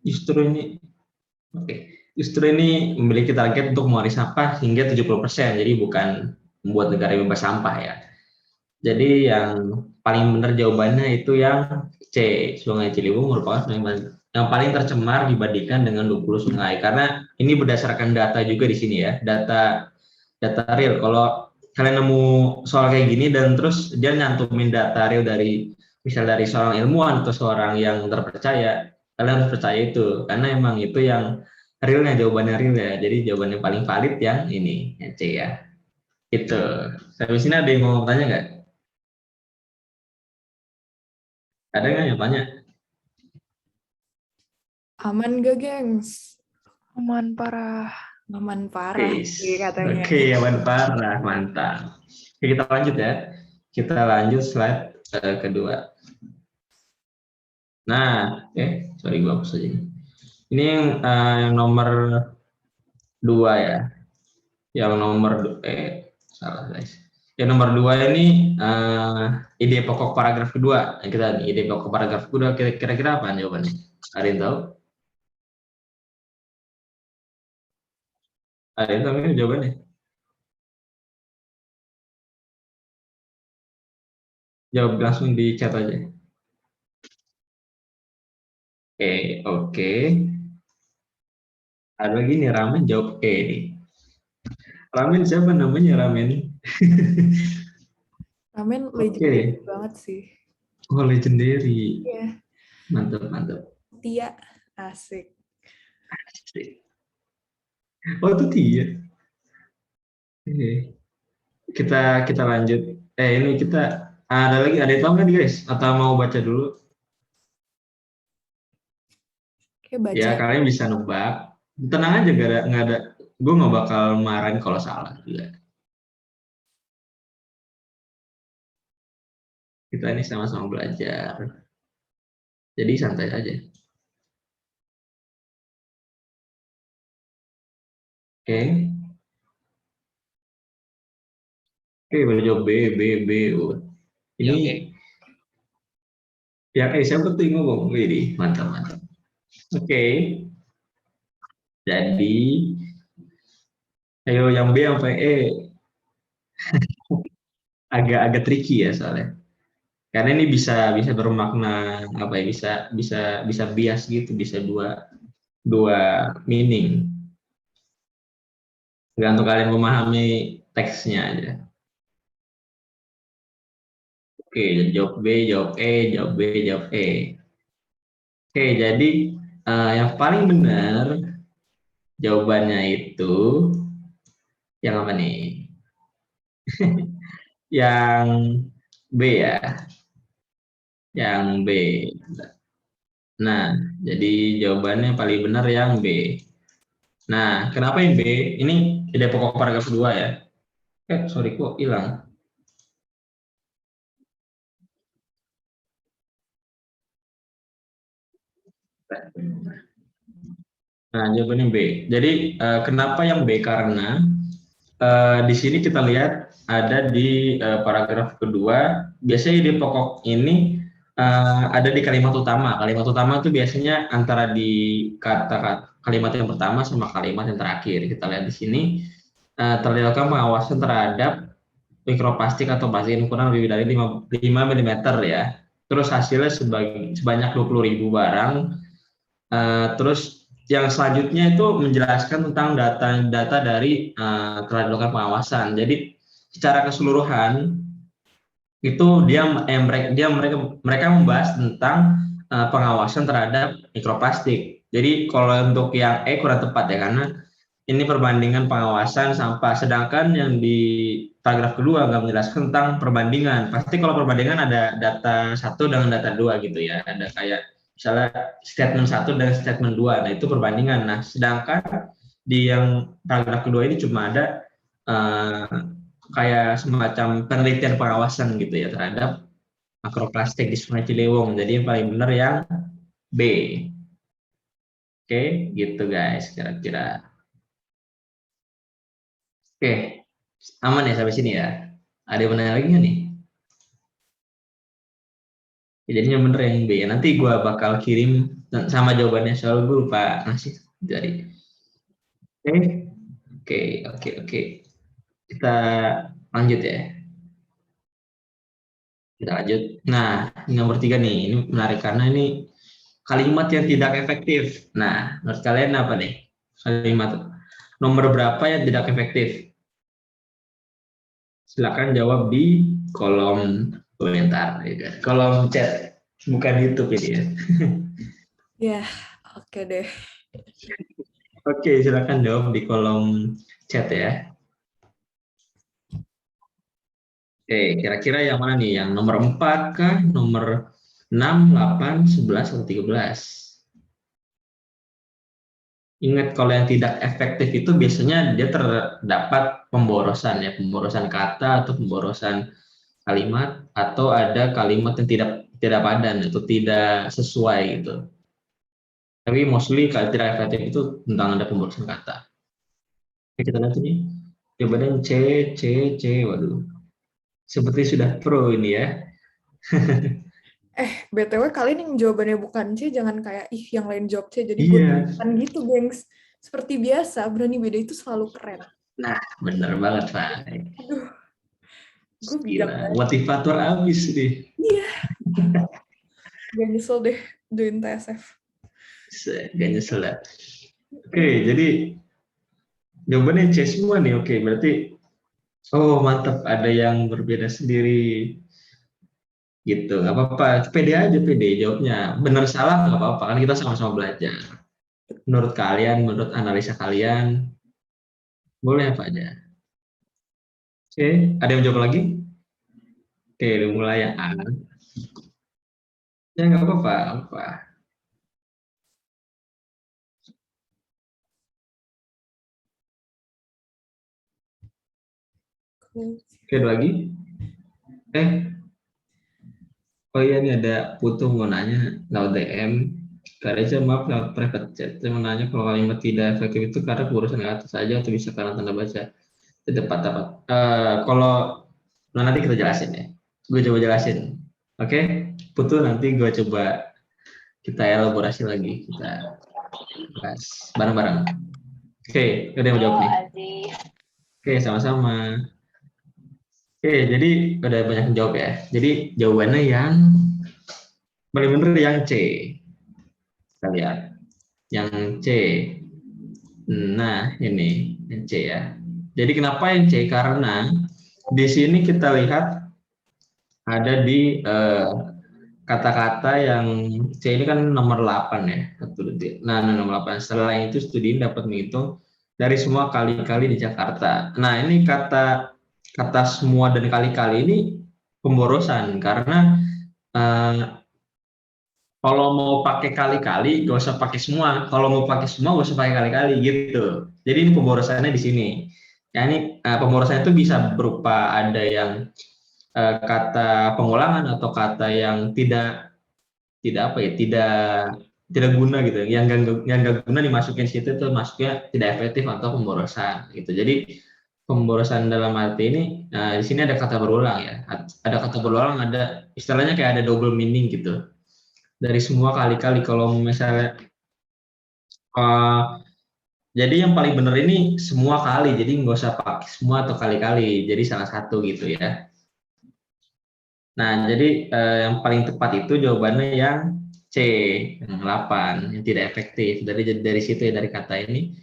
justru ini justru ini memiliki target untuk mengurangi sampah hingga 70%. Jadi bukan membuat negara bebas sampah ya. Jadi yang paling benar jawabannya itu yang C. Sungai Ciliwung merupakan sungai yang paling tercemar dibandingkan dengan 20 sungai. Karena ini berdasarkan data juga di sini ya, data real. Kalau kalian nemu soal kayak gini dan terus dia nyantumin data real dari misal dari seorang ilmuwan atau seorang yang terpercaya, kalian harus percaya itu karena emang itu yang realnya, jawabannya real ya. Jadi jawabannya paling valid yang ini, yang C ya. Itu. Sampai sini ada yang mau tanya nggak? Ada nggak yang tanya? Aman gak, gengs? Aman parah. Aman parah sih katanya. Oke, aman parah, mantap. Oke, kita lanjut ya. Kita lanjut slide kedua. Nah, sorry gue hapus aja. Ini yang nomor 2 ya. Yang nomor salah guys. Yang nomor 2 ini ide pokok paragraf kedua. Kita ide pokok paragraf kedua kira-kira apa jawabannya? Ada yang tahu? Ada yang tahu ini jawabannya? Jawab langsung di chat aja. Oke. Ada lagi nih Ramen jawab nih. Ramen siapa namanya Ramen? Ramen Oke. banget sih. Oh, legendary. Iya. Mantap, mantap. Tia, asik. Oh, itu Tia. Oke. Kita lanjut. Ini kita ada lagi, ada yang tahu nggak guys? Atau mau baca dulu? Kayak baca. Ya, kalian bisa nebak. Tenang aja, nggak ada. Gue nggak bakal marahin kalau salah juga. Kita ini sama-sama belajar. Jadi santai aja. Oke. Oke, berjawab B. Ini ya, siapa tuh yang ngomong? Wih, mantap, mantap. Oke. Jadi, ayo yang B sampai E. Agak tricky ya soalnya. Karena ini bisa bisa bermakna apa ya? Bisa bias gitu, bisa dua meaning. Tergantung kalian memahami teksnya aja. Oke, jawab B, jawab E, jawab B, jawab E. Oke, jadi yang paling benar jawabannya itu yang apa nih? Yang B ya, yang B. Nah, jadi jawabannya paling benar yang B. Nah, kenapa yang B? Ini ide pokok paragraf kedua ya. Sorry kok hilang. Nah, jawabannya B. Jadi kenapa yang B? Karena di sini kita lihat ada di paragraf kedua. Biasanya ide pokok ini ada di kalimat utama. Kalimat utama itu biasanya antara di kata kalimat yang pertama sama kalimat yang terakhir. Kita lihat di sini terdilakukan pengawasan terhadap mikroplastik atau plastik yang kurang lebih dari 5 mm ya. Terus hasilnya sebanyak 20.000 barang. Terus yang selanjutnya itu menjelaskan tentang data dari telah dilakukan pengawasan. Jadi secara keseluruhan itu mereka membahas tentang pengawasan terhadap mikroplastik. Jadi kalau untuk yang E kurang tepat ya karena ini perbandingan pengawasan sampah. Sedangkan yang di paragraf kedua nggak menjelaskan tentang perbandingan. Pasti kalau perbandingan ada data satu dengan data dua gitu ya. Ada kayak misalnya statement satu dan statement dua. Nah itu perbandingan. Nah sedangkan di yang paragraf kedua ini cuma ada uh, kayak semacam penelitian pengawasan gitu ya terhadap makroplastik di Sungai Ciliwung. Jadi yang paling benar yang B. Oke, gitu guys kira-kira. Oke, aman ya sampai sini ya. Ada yang menanya lagi nggak nih? Jadinya bener yang B. Nanti gua bakal kirim sama jawabannya, soal gue lupa ngasih dari. Oke, oke, oke, oke. Kita lanjut ya. Kita lanjut. Nah, yang nomor 3 nih, ini menarik karena ini kalimat yang tidak efektif. Nah, menurut kalian apa nih? Kalimat nomor berapa yang tidak efektif? Silakan jawab di kolom komentar, ya kan? Kolom chat, bukan YouTube ini ya. Ya, oke deh. Oke, silakan jawab di kolom chat ya. Oke, kira-kira yang mana nih? Yang nomor 4 kah? Nomor 6, 8, 11, atau 13? Ingat, kalau yang tidak efektif itu biasanya dia terdapat pemborosan ya, pemborosan kata atau pemborosan kalimat, atau ada kalimat yang tidak padan atau tidak sesuai gitu. Tapi mostly kalau tidak efektif itu tentang ada pemborosan kata. Oke, kita lihat ini. Jawabannya C, C, C. Waduh. Seperti sudah pro ini ya. BTW kalian yang jawabannya bukan C, jangan kayak, ih yang lain jawab C, jadi gue Iya. bukan gitu, gengs. Seperti biasa, berani beda itu selalu keren. Nah, bener banget, Pak. Aduh, gue bijak Gila, banget. motivator abis nih. Iya. Gak nyesel deh join TSF. Gak nyesel lah. Oke, jadi jawabannya C semua nih. Oke, berarti oh mantap, ada yang berbeda sendiri. Gitu, nggak apa-apa. Pede aja, pede jawabnya. Benar salah nggak apa-apa, kan kita sama-sama belajar. Menurut kalian, menurut analisa kalian, boleh apa aja. Oke, ada yang jawab lagi? Oke, udah mulai yang A. Ya nggak apa-apa, apa. Oke, ada lagi? Oh iya, ini ada Putu mau nanya lewat DM. Kak Reza, maaf lewat private chat. Saya mau nanya kalau kalimat tidak efektif itu karena urusan atas saja atau bisa karena tanda baca. Tepat. Kalau nah, nanti kita jelasin ya. Gue coba jelasin. Oke, Putu, nanti gue coba kita elaborasi lagi. Kita bahas bareng-bareng. Oke, udah yang jawab nih. Oke, sama-sama. Oke, jadi udah banyak yang jawab ya. Jadi jawabannya yang paling bener yang C. Kita lihat. Yang C. Nah, ini yang C ya. Jadi kenapa yang C? Karena di sini kita lihat ada di kata-kata yang C ini kan nomor 8 ya. Nah, nomor 8. Setelah itu studi ini dapat menghitung dari semua kali-kali di Jakarta. Nah, ini kata semua dan kali-kali ini pemborosan karena eh, kalau mau pakai kali-kali gak usah pakai semua, kalau mau pakai semua gak usah pakai kali-kali gitu. Jadi ini pemborosannya di sini. Ya, ini pemborosan itu bisa berupa ada yang kata pengulangan atau kata yang tidak apa ya, tidak guna gitu. Yang gak guna dimasukin situ itu masuknya tidak efektif atau pemborosan gitu. Jadi pemborosan dalam arti ini di sini ada kata berulang ya. Ada kata berulang, ada istilahnya kayak ada double meaning gitu dari semua kali-kali. Kalau misalnya jadi yang paling benar ini semua kali, jadi nggak usah pakai semua atau kali-kali, jadi salah satu gitu ya. Nah, jadi yang paling tepat itu jawabannya yang C, yang 8, yang tidak efektif. Dari situ ya, dari kata ini.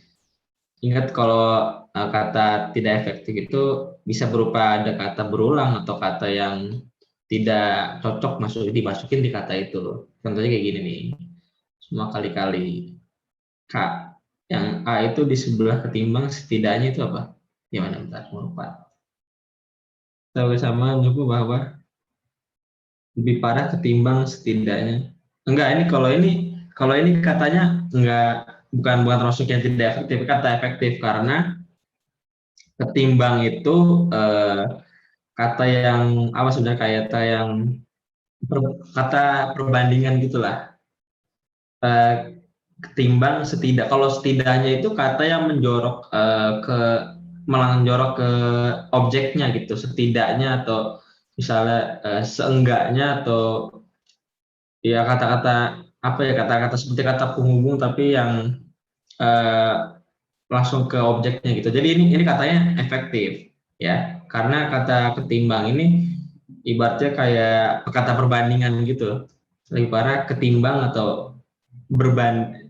Ingat kalau kata tidak efektif itu bisa berupa ada kata berulang atau kata yang tidak cocok dimasukin di kata itu. Contohnya kayak gini nih, semua kali-kali. K, yang A itu di sebelah ketimbang setidaknya itu apa? Gimana, bentar, mau lupa. Tahu sama lupa bahwa lebih parah ketimbang setidaknya. Enggak, ini kalau ini katanya enggak, bukan termasuk yang tidak efektif, kata efektif karena ketimbang itu kata yang apa, sebenarnya kayak kata yang kata perbandingan gitulah. Ketimbang setidak, kalau setidaknya itu kata yang menjorok ke menjorok ke objeknya gitu, setidaknya atau misalnya seenggaknya atau ya kata-kata apa ya, kata-kata seperti kata penghubung tapi yang eh, langsung ke objeknya gitu. Jadi ini katanya efektif ya, karena kata ketimbang ini ibaratnya kayak kata perbandingan gitu. Lebih parah ketimbang atau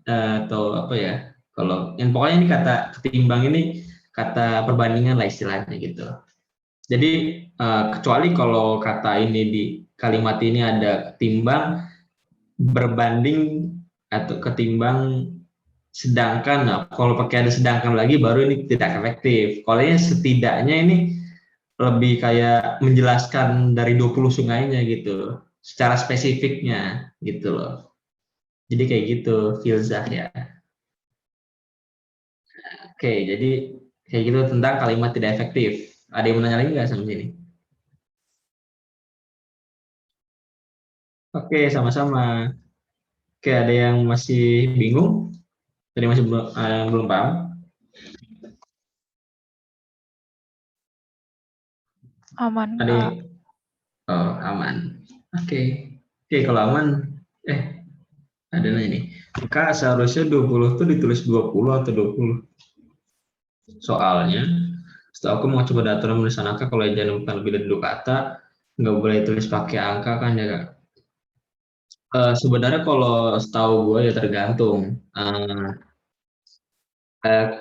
atau apa ya? Kalau yang pokoknya ini kata ketimbang ini kata perbandingan lah istilahnya gitu. Jadi kecuali kalau kata ini di kalimat ini ada ketimbang, berbanding, atau ketimbang, sedangkan. Nah, kalau pakai ada sedangkan lagi baru ini tidak efektif. Kalau ini setidaknya ini lebih kayak menjelaskan dari 20 sungainya gitu, secara spesifiknya gitu loh. Jadi kayak gitu, filzah ya. Oke, jadi kayak gitu tentang kalimat tidak efektif. Ada yang mau nanya lagi nggak sama sini? Oke, sama-sama. Oke, ada yang masih bingung? Tadi masih belum paham? Aman, Tadi, Kak. oh aman. Oke, oke kalau aman, eh ada nanya nih. Kak, seharusnya 20 tuh ditulis 20 atau 20? Soalnya, setelah aku mau coba data menulis angka, kalau jangan bukan lebih dari 2 kata, nggak boleh tulis pakai angka kan ya Kak? Sebenarnya kalau setahu gue ya tergantung.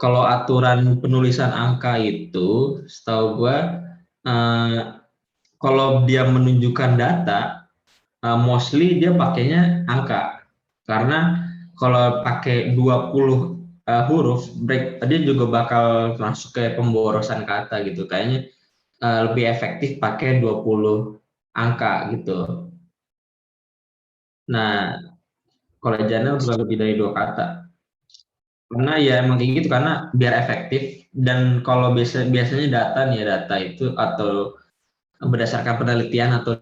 Kalau aturan penulisan angka itu, setahu gue, eh, kalau dia menunjukkan data, mostly dia pakainya angka. Karena kalau pakai 20 huruf, dia juga bakal masuk ke pemborosan kata gitu. Kayaknya lebih efektif pakai 20 angka gitu. Nah, kalau Jana udah lebih dari 2 kata. Karena ya emang kayak gitu, karena biar efektif. Dan kalau biasanya data nih ya, data itu atau berdasarkan penelitian atau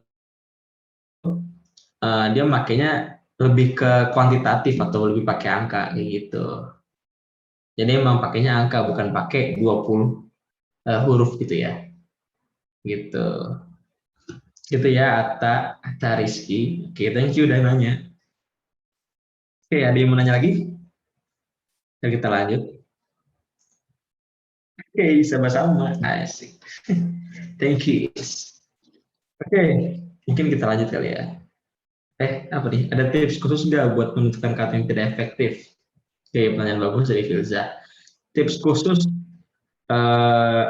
dia makainya lebih ke kuantitatif atau lebih pakai angka kayak gitu. Jadi emang pakainya angka, bukan pakai 20 huruf gitu ya. Gitu. Gitu ya Atta Rizky. Oke, thank you udah nanya. Oke, ada yang mau nanya lagi? Jadi kita lanjut. Oke, sama-sama. Asik. Thank you. Oke, mungkin kita lanjut kali ya. Apa nih? Ada tips khusus nggak buat menentukan kata yang tidak efektif? Oke, pertanyaan bagus dari Filza. Tips khusus, eh,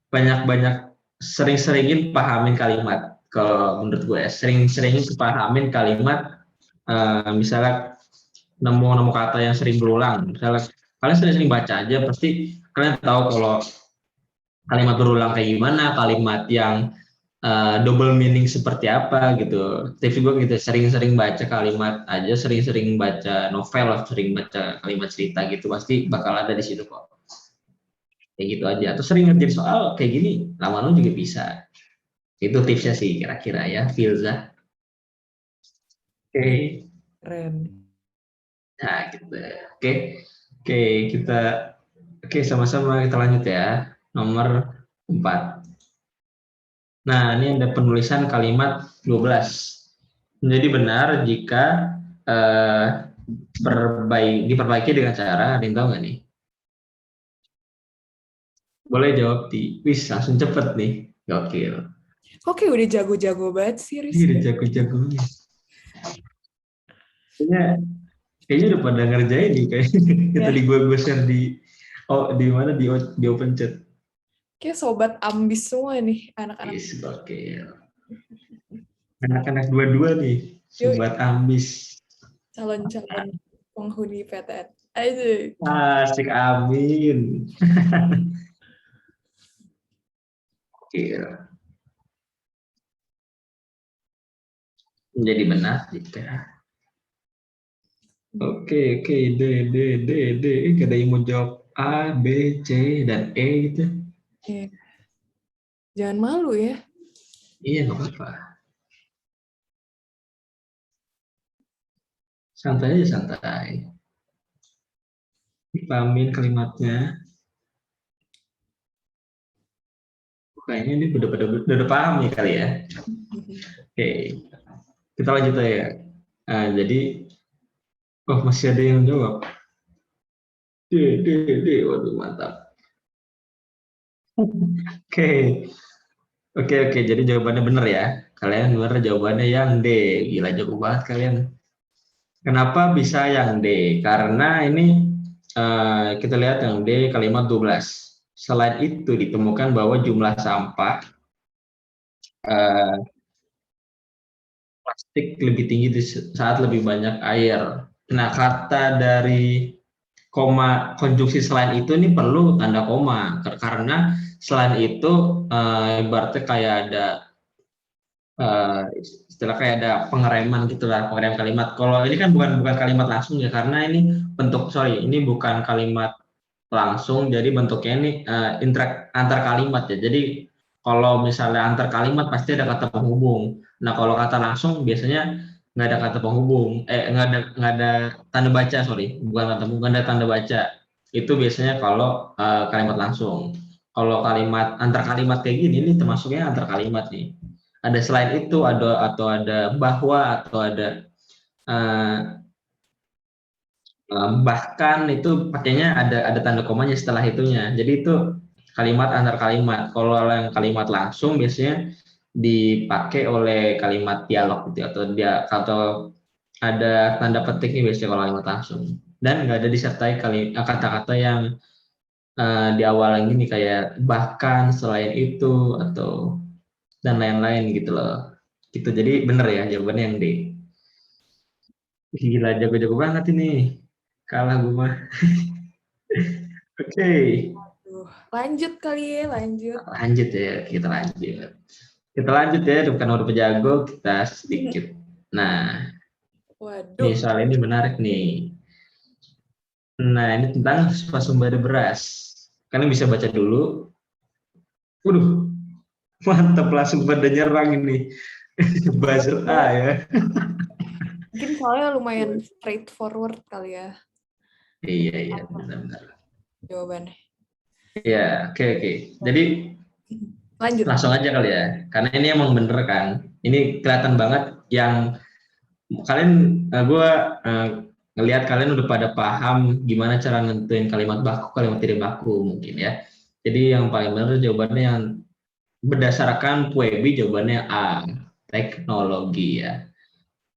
banyak-banyak sering-seringin pahamin kalimat. Kalau menurut gue ya, sering-seringin pahamin kalimat. Misalnya nemu kata yang sering berulang. Misalnya kalian sering-sering baca aja, pasti kalian tahu kalau kalimat berulang kayak gimana, kalimat yang double meaning seperti apa gitu. Tips gue gitu, sering-sering baca kalimat aja, sering-sering baca novel, sering baca kalimat cerita gitu, pasti bakal ada di situ kok. Kayak gitu aja. Atau sering ngerjain soal kayak gini, lama-lama juga bisa. Itu tipsnya sih kira-kira ya, Filza. Oke, Keren. nah gitu. Oke, oke kita, oke sama-sama kita lanjut ya. Nomor 4. Nah, ini ada penulisan kalimat 12. Menjadi benar jika eh, diperbaiki dengan cara, ada yang tahu nggak nih? Boleh jawab di, wis langsung cepet nih. Gokil. Oke, udah jago-jago banget sih, Ini udah Rizky. jago-jagonya. Kayaknya, kayaknya udah pada ngerjain nih kayak Ya, tadi gue share di, di mana, di open chat. kayak sobat ambis semua nih, anak-anak. Is gokil. Anak-anak dua-dua nih, Yuk, sobat ambis. calon-calon penghuni PTN. Aja. Asik, amin. Gokil. Menjadi benar jika. Oke, D, D, D, D. Ada yang mau jawab A, B, C, dan E gitu. Iya. Jangan malu ya. Iya, nggak apa-apa. Santai aja, santai. Dipahamin kalimatnya. Kayaknya ini udah paham nih kali ya. Oke, kita lanjut aja. Jadi, oh masih ada yang jawab. Waduh mantap. Oke, oke. Jadi jawabannya benar ya. Kalian benar jawabannya yang D. Gila jago banget kalian. Kenapa bisa yang D? Karena ini kita lihat yang D kalimat 12. Selain itu ditemukan bahwa jumlah sampah eh, plastik lebih tinggi di saat lebih banyak air. Nah, kata dari koma konjungsi selain itu ini perlu tanda koma karena selain itu ibaratnya kayak ada istilah kayak ada pengereman gitulah, pengerem kalimat. Kalau ini kan bukan kalimat langsung ya, karena ini ini bukan kalimat langsung, jadi bentuknya ini antar kalimat ya. Jadi kalau misalnya antar kalimat pasti ada kata penghubung. Nah kalau kata langsung biasanya nggak ada kata penghubung, nggak ada tanda baca, bukan kata penghubung, nggak ada tanda baca. Itu biasanya kalau kalimat langsung. Kalau kalimat antar kalimat kayak gini, ini termasuknya antar kalimat nih. Ada selain itu, atau ada bahwa, atau ada eh, bahkan itu pakainya ada tanda komanya setelah itunya. Jadi itu kalimat antar kalimat. Kalau yang kalimat langsung biasanya dipakai oleh kalimat dialog gitu, atau ada tanda petiknya biasanya kalau kalimat langsung. Dan nggak ada disertai kata-kata yang di awal yang gini kayak bahkan, selain itu, atau dan lain-lain gitu loh. Gitu. Jadi bener ya jawabannya yang D. Gila jago-jago banget ini. Kalah gue mah. Oke. Lanjut kali ya, lanjut. Lanjut ya, kita lanjut. Kita lanjut ya, bukan udah pejago, kita sedikit. Nah, Waduh. nih soal ini menarik nih. Nah, ini tentang swasembada beras. Kalian bisa baca dulu. Waduh, mantap langsung pada nyerang ini. Buzzer A ya. Mungkin soalnya lumayan straightforward kali ya Iya, benar-benar. jawabannya. Ya, oke. Jadi Lanjut. langsung aja kali ya, karena ini emang bener kan. Ini kelihatan banget yang kalian, gue ngelihat kalian udah pada paham gimana cara nentuin kalimat baku, kalimat tidak baku mungkin ya. Jadi yang paling benar jawabannya yang berdasarkan PUEBI jawabannya A, teknologi ya.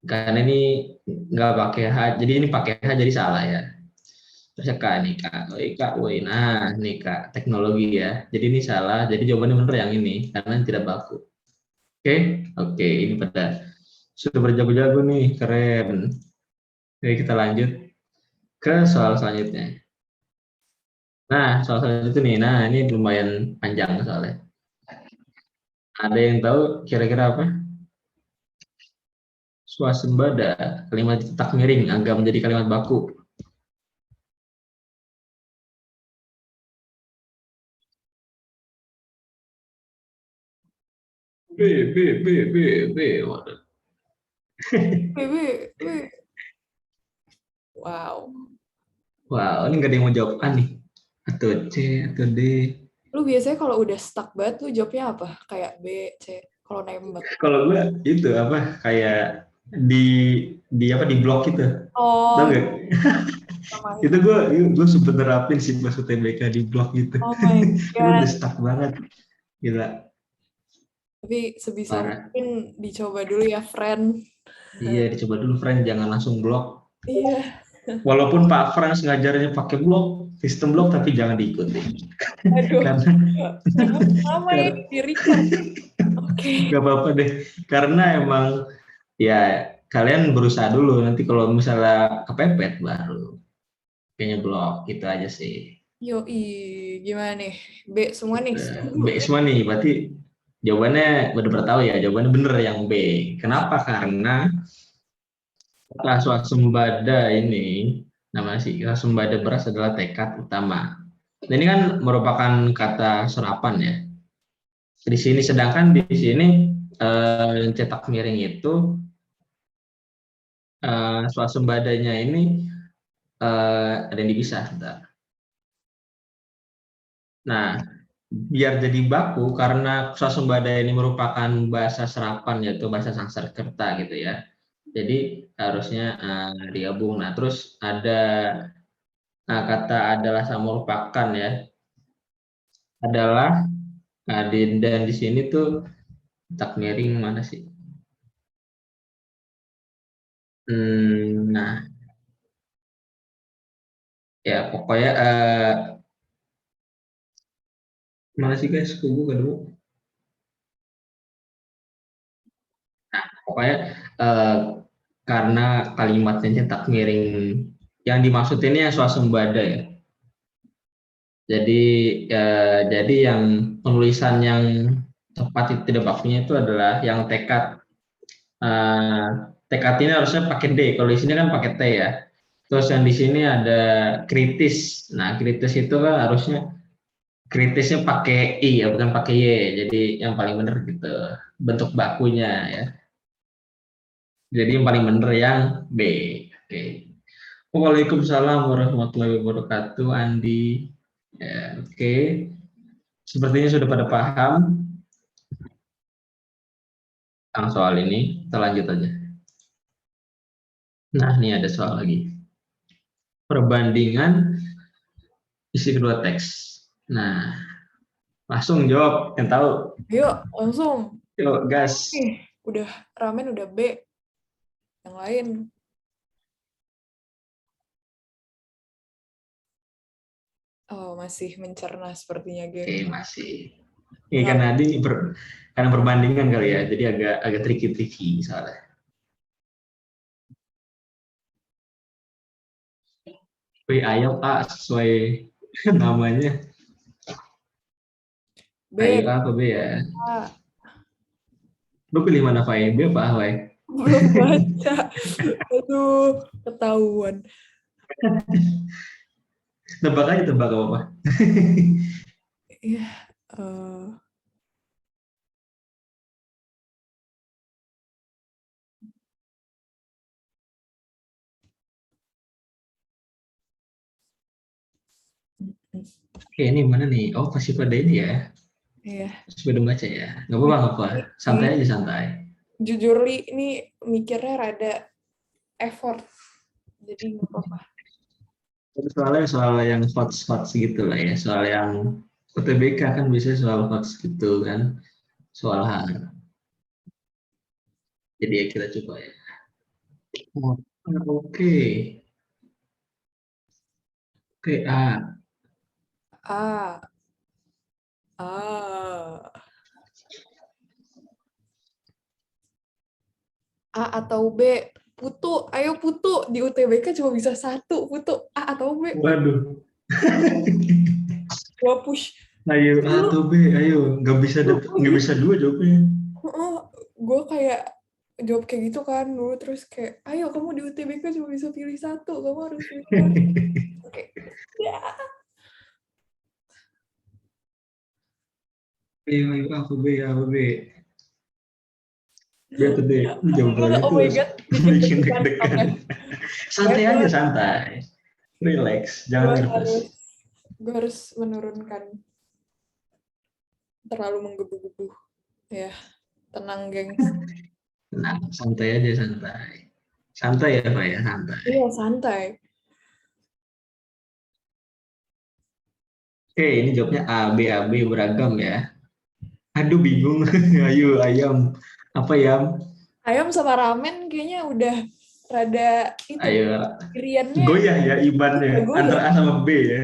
Karena ini nggak pakai H, jadi ini pakai H jadi salah ya. Terus K nih Kak, nah nih Kak, teknologi ya. Jadi ini salah, jadi jawabannya benar yang ini karena tidak baku. Oke, ini pada sudah berjago-jago nih, keren. Oke, kita lanjut ke soal selanjutnya. Nah, soal selanjutnya nih, nah ini lumayan panjang soalnya. Ada yang tahu kira-kira apa? Swasembada, kalimat cetak miring, agak menjadi kalimat baku. B. Waduh. B. Wow. Wow, ini nggak ada yang mau jawab A nih. Atau C, atau D. Lu biasanya kalau udah stuck banget, lu jawabnya apa? Kayak B, C, kalau nembak. Kalau gue itu apa? Kayak di apa di blog itu. Tahu Oh, nggak? Itu gue sempet nerapin sih pas UTBK di blog gitu. oh my Itu udah God. stuck banget. Gila, Tapi sebisa parah. mungkin dicoba dulu ya, friend. Iya, dicoba dulu friend, jangan langsung blog. Iya. Walaupun Pak Frans ngajarnya pakai blog, sistem blog, tapi jangan diikuti. Aduh. Karena Lama ini di record. Oke. nggak apa-apa deh. Karena emang ya kalian berusaha dulu. Nanti kalau misalnya kepepet baru kayaknya blog gitu aja sih. Yoi, gimana nih? B semua nih. B semua nih, berarti jawabannya benar-benar tahu ya. Jawabannya bener yang B. Kenapa? Karena kata swasembada ini, nama sih swasembada beras adalah tekad utama. Nah, ini kan merupakan kata serapan ya. Di sini, sedangkan di sini cetak miring itu swasembadanya ini ada yang dipisah. Nah, biar jadi baku karena swasembada ini merupakan bahasa serapan yaitu bahasa Sanskerta gitu ya. Jadi harusnya digabung. Nah, terus ada kata adalah sama merupakan ya. Adalah dan di sini tuh tak miring mana sih? Nah, ya pokoknya mana sih guys? Kubu kedua. Nah, pokoknya eh, karena kalimatnya tak miring, yang dimaksud ini ya swasembada ya. Jadi jadi yang penulisan yang tepat itu tidak bakunya itu adalah yang tekad. Tekad ini harusnya pakai D, kalau di sini kan pakai T ya. Terus yang di sini ada kritis. Nah, kritis itu kan harusnya kritisnya pakai I ya, bukan pakai Y. Jadi yang paling benar gitu bentuk bakunya ya. Jadi yang paling benar yang B. Oke. Waalaikumsalam warahmatullahi wabarakatuh, Andi. Ya, oke. Sepertinya sudah pada paham tentang soal ini. Kita lanjut aja. Nah, ini ada soal lagi. Perbandingan isi kedua teks. Nah, langsung jawab yang tahu. Yuk, langsung. Yuk, gas. Udah ramen, udah B. Yang lain. Oh, masih mencerna sepertinya, Oke, geng. masih. Ini karena karena perbandingan kali ya, jadi agak tricky soalnya. Wih, ayam A sesuai namanya. B. Ayo A apa B ya? Lu pilih mana, Fai? B apa A, Fai? Belum baca. Aduh, ketahuan. Tebak aja, tebak apa? Iya. Oke, ini mana nih? Oh, pasti pada ini ya. Iya. Sudah baca ya. Nggak apa-apa, nggak apa. Santai aja, santai. Jujur, Li, ini mikirnya rada effort. Jadi nggak apa-apa. Soalnya soal yang hot gitu lah ya. Soal yang UTBK kan bisa soal hot gitu kan. Soal hal. Jadi ya kita coba ya. Oke. Oke, A. A. A atau B? Putu, ayo Putu. Di UTBK cuma bisa satu. Putu, A atau B? Waduh. Gua push. Ayo A atau B, ayo. Nggak bisa dua jawabnya. Gue kayak jawab kayak gitu kan dulu, terus kayak, ayo kamu di UTBK cuma bisa pilih satu, kamu harus pilih satu. Oke. Ya. Ayo A atau B, A atau B. B atau D. Jawabannya Oh tuh my God. bikin deg-degan. Santai aja, santai. Relax, jangan nervous. Gue harus menurunkan terlalu menggebu-gebu. Ya, tenang, gengs. Nah, santai aja, santai. Santai ya, Pak ya, santai. Iya, santai. Oke, ini jawabnya A, B beragam ya. Aduh, bingung. Ayo, ayam. Apa ayam? Ayam sama ramen kayaknya udah rada itu. Ayo, Iriannya. goyah ya ibannya. Antara A sama B ya.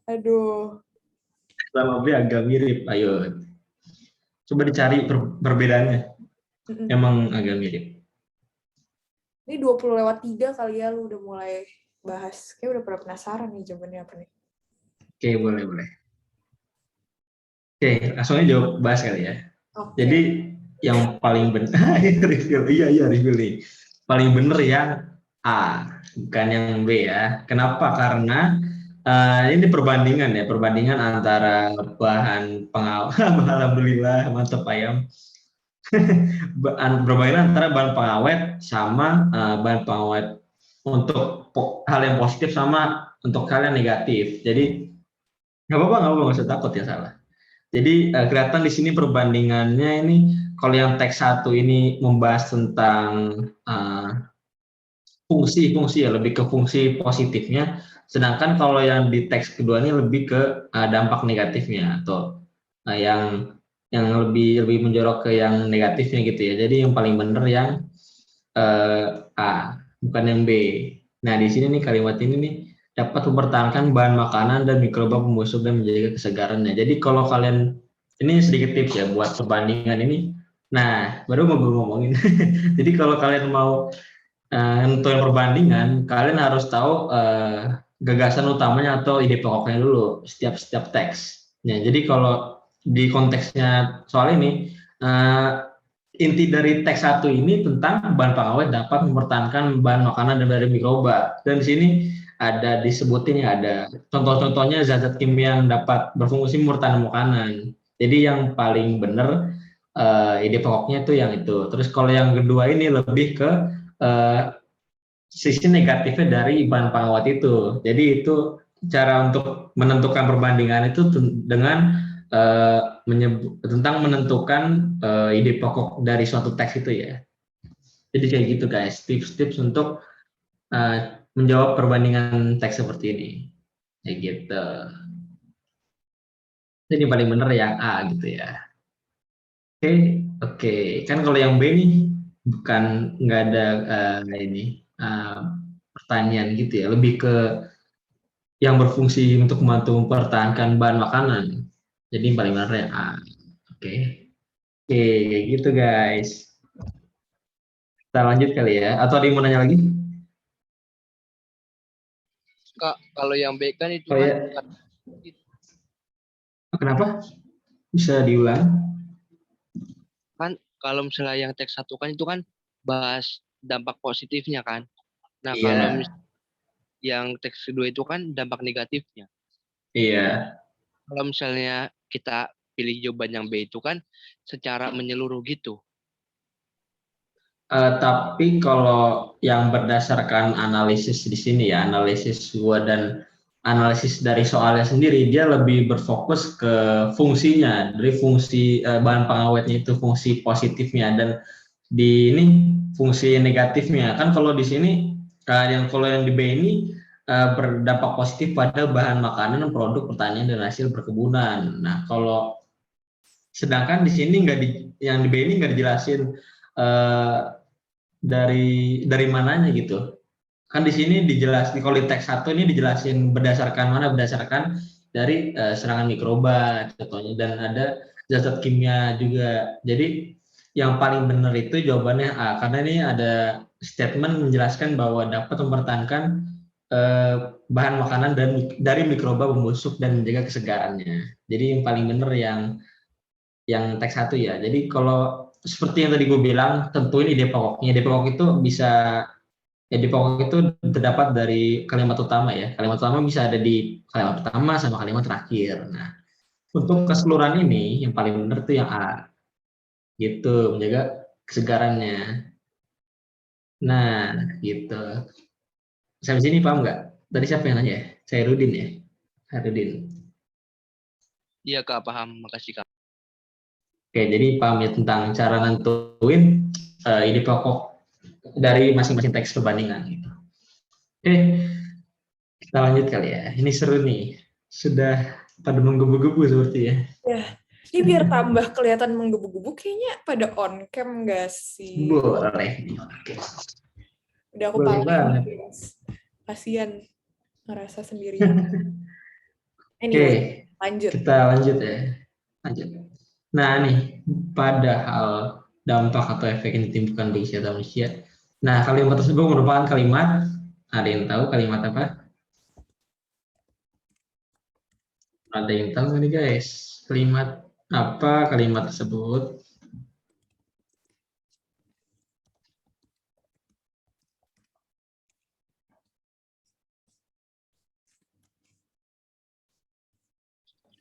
Aduh. Sama B agak mirip. Ayo, coba dicari perbedaannya. Emang agak mirip. Ini 20:03 kali ya, lu udah mulai bahas. Kayak udah pernah penasaran nih jawabannya apa nih. Oke, boleh. Oke, langsung aja jawab bahas kali ya. Okay. Jadi yang paling benar, review nih. Paling benar yang A, bukan yang B ya. Kenapa? Karena ini perbandingan antara bahan pengawet. Alhamdulillah, mantap ayam. Perbandingan antara bahan pengawet sama bahan pengawet untuk hal yang positif sama untuk hal yang negatif. Jadi nggak apa-apa, nggak usah takut ya salah. Jadi kelihatan di sini perbandingannya ini kalau yang teks 1 ini membahas tentang fungsi ya, lebih ke fungsi positifnya, sedangkan kalau yang di teks kedua ini lebih ke dampak negatifnya atau yang lebih menjorok ke yang negatifnya gitu ya. Jadi yang paling benar yang A, bukan yang B. Nah, di sini nih kalimat ini nih dapat mempertahankan bahan makanan dan mikroba pembusuk dan menjaga kesegarannya. Jadi kalau kalian ini sedikit tips ya buat perbandingan ini. Nah, baru mau gue ngomongin. Jadi kalau kalian mau untuk yang perbandingan, kalian harus tahu gagasan utamanya atau ide pokoknya dulu setiap teks. Nah, jadi kalau di konteksnya soal ini, inti dari teks 1 ini tentang bahan pengawet dapat mempertahankan bahan makanan dari mikroba. Dan di sini ada disebutin ya, ada contoh-contohnya zat-zat kimia yang dapat berfungsi mempertahankan makanan. Jadi yang paling benar ide pokoknya itu yang itu. Terus kalau yang kedua ini lebih ke sisi negatifnya dari bahan pengawet itu. Jadi itu cara untuk menentukan perbandingan itu dengan tentang menentukan ide pokok dari suatu teks itu ya. Jadi kayak gitu guys, tips-tips untuk menjawab perbandingan teks seperti ini. Kayak gitu. Jadi paling benar yang A gitu ya. Oke. Kan kalau yang B nih bukan nggak ada ini pertanyaan gitu ya, lebih ke yang berfungsi untuk membantu mempertahankan bahan makanan. Jadi paling benar yang A. Oke. Oke, kayak gitu guys. Kita lanjut kali ya. Atau ada yang mau nanya lagi? Kak, kalau yang B kan itu Oh kan ya. Kenapa? Bisa diulang? kan kalau misalnya yang teks 1 kan itu kan bahas dampak positifnya kan. Nah, kalau Iya. yang teks kedua itu kan dampak negatifnya. Iya. Kalau misalnya kita pilih jawaban yang B itu kan secara menyeluruh gitu. Tapi kalau yang berdasarkan analisis di sini ya, analisis gua dan analisis dari soalnya sendiri, dia lebih berfokus ke fungsinya, dari fungsi bahan pengawetnya itu fungsi positifnya dan di ini fungsi negatifnya. Kan kalau di sini kalau yang di B ini berdampak positif pada bahan makanan, produk pertanian dan hasil perkebunan. Nah, kalau sedangkan di sini yang di B ini nggak dijelasin dari mananya gitu. Kan di sini dijelasin kalau di teks 1 ini dijelasin berdasarkan mana, berdasarkan dari serangan mikroba contohnya, dan ada zat kimia juga. Jadi yang paling benar itu jawabannya A, karena ini ada statement menjelaskan bahwa dapat mempertahankan bahan makanan dan dari mikroba pembusuk dan menjaga kesegarannya. Jadi yang paling benar yang teks 1 ya. Jadi kalau seperti yang tadi gue bilang, tentuin ide pokoknya. Ide pokok itu bisa, ide pokok itu terdapat dari kalimat utama ya. Kalimat utama bisa ada di kalimat pertama sama kalimat terakhir. Nah, untuk keseluruhan ini yang paling benar tuh yang A. Gitu, menjaga kesegarannya. Nah, gitu. Sampai sini paham nggak? Tadi siapa yang nanya ya? Saya Rudin ya? Rudin. Iya Kak, paham. Makasih Kak. Oke, jadi paham ya tentang cara nentuin ide pokok dari masing-masing teks perbandingan gitu. Oke, kita lanjut kali ya. Ini seru nih. Sudah pada menggebu-gebu seperti ya. Ya, ini biar tambah kelihatan menggebu-gebu, kayaknya pada on cam nggak sih? Boleh. Oke. Udah aku Boleh palain, banget. guys. Kasian ngerasa sendirian. Oke, Anyway, lanjut. kita lanjut ya. Lanjut. Nah nih, padahal dampak atau efek yang ditimbulkan bagi kesehatan manusia. Nah, kalimat tersebut merupakan kalimat, ada yang tahu kalimat apa? Ada yang tahu nggak nih guys? Kalimat apa kalimat tersebut?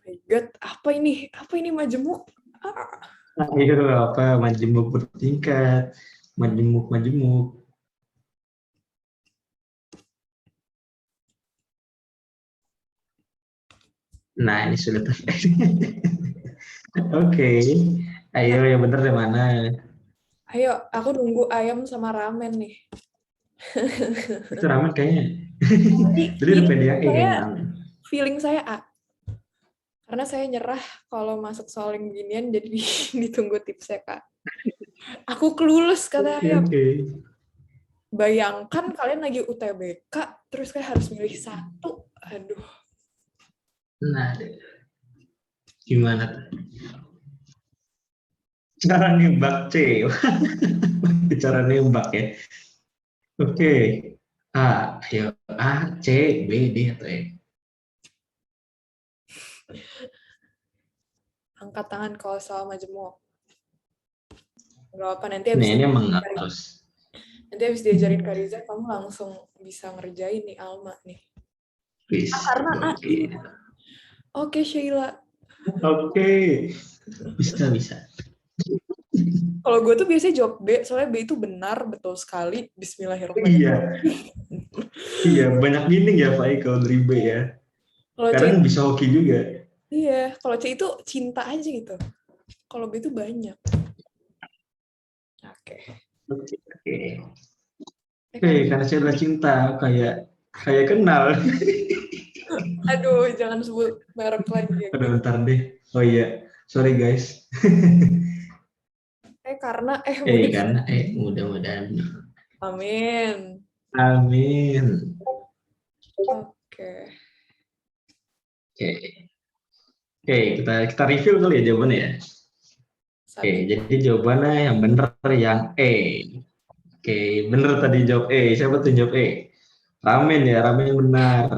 My God, apa ini? Apa ini majemuk? Ah. Ayo, apa majemuk bertingkat, majemuk. Nah, ini sulit. Oke. Ayo yang bener di mana? Ayo, aku nunggu ayam sama ramen nih. Itu ramen kayaknya. Jadi udah pede yang kayaknya ramen. Feeling saya A. Karena saya nyerah kalau masuk soal yang beginian, jadi ditunggu tipsnya, Kak. Aku clueless, kata ayam. Oke. Bayangkan kalian lagi UTBK, terus kayak harus milih satu. Aduh. Nah, gimana tuh? Cara nembak C. Cara nembak ya. Oke. A, ayo. A, C, B, D, atau E? Angkat tangan kalau soal majemuk. Gak apa, nanti Nah, ini emang harus. diajarin Kak Riza, kamu langsung bisa ngerjain nih Alma nih. Please. Karena A. Oke. Oke, Sheila. Oke. Bisa. Kalau gue tuh biasanya jawab B, soalnya B itu benar, betul sekali. Bismillahirrahmanirrahim. Iya. Iya, banyak gini ya Pak kalau dari B ya. Kalau C, Kadang bisa hoki juga. iya. Kalau C itu cinta aja gitu. Kalau B itu banyak. Oke. Oke, karena saya udah cinta, kayak kenal. Aduh, jangan sebut merek lagi. Aduh, bentar deh. Oh iya, sorry guys. Karena Karena mudah-mudahan. Amin. Amin. Oke. Oke, kita review kali ya jawabannya ya. Oke, jadi jawabannya yang benar yang E. Oke, benar tadi jawab E. Siapa tuh jawab E? Ramen ya, ramen yang benar.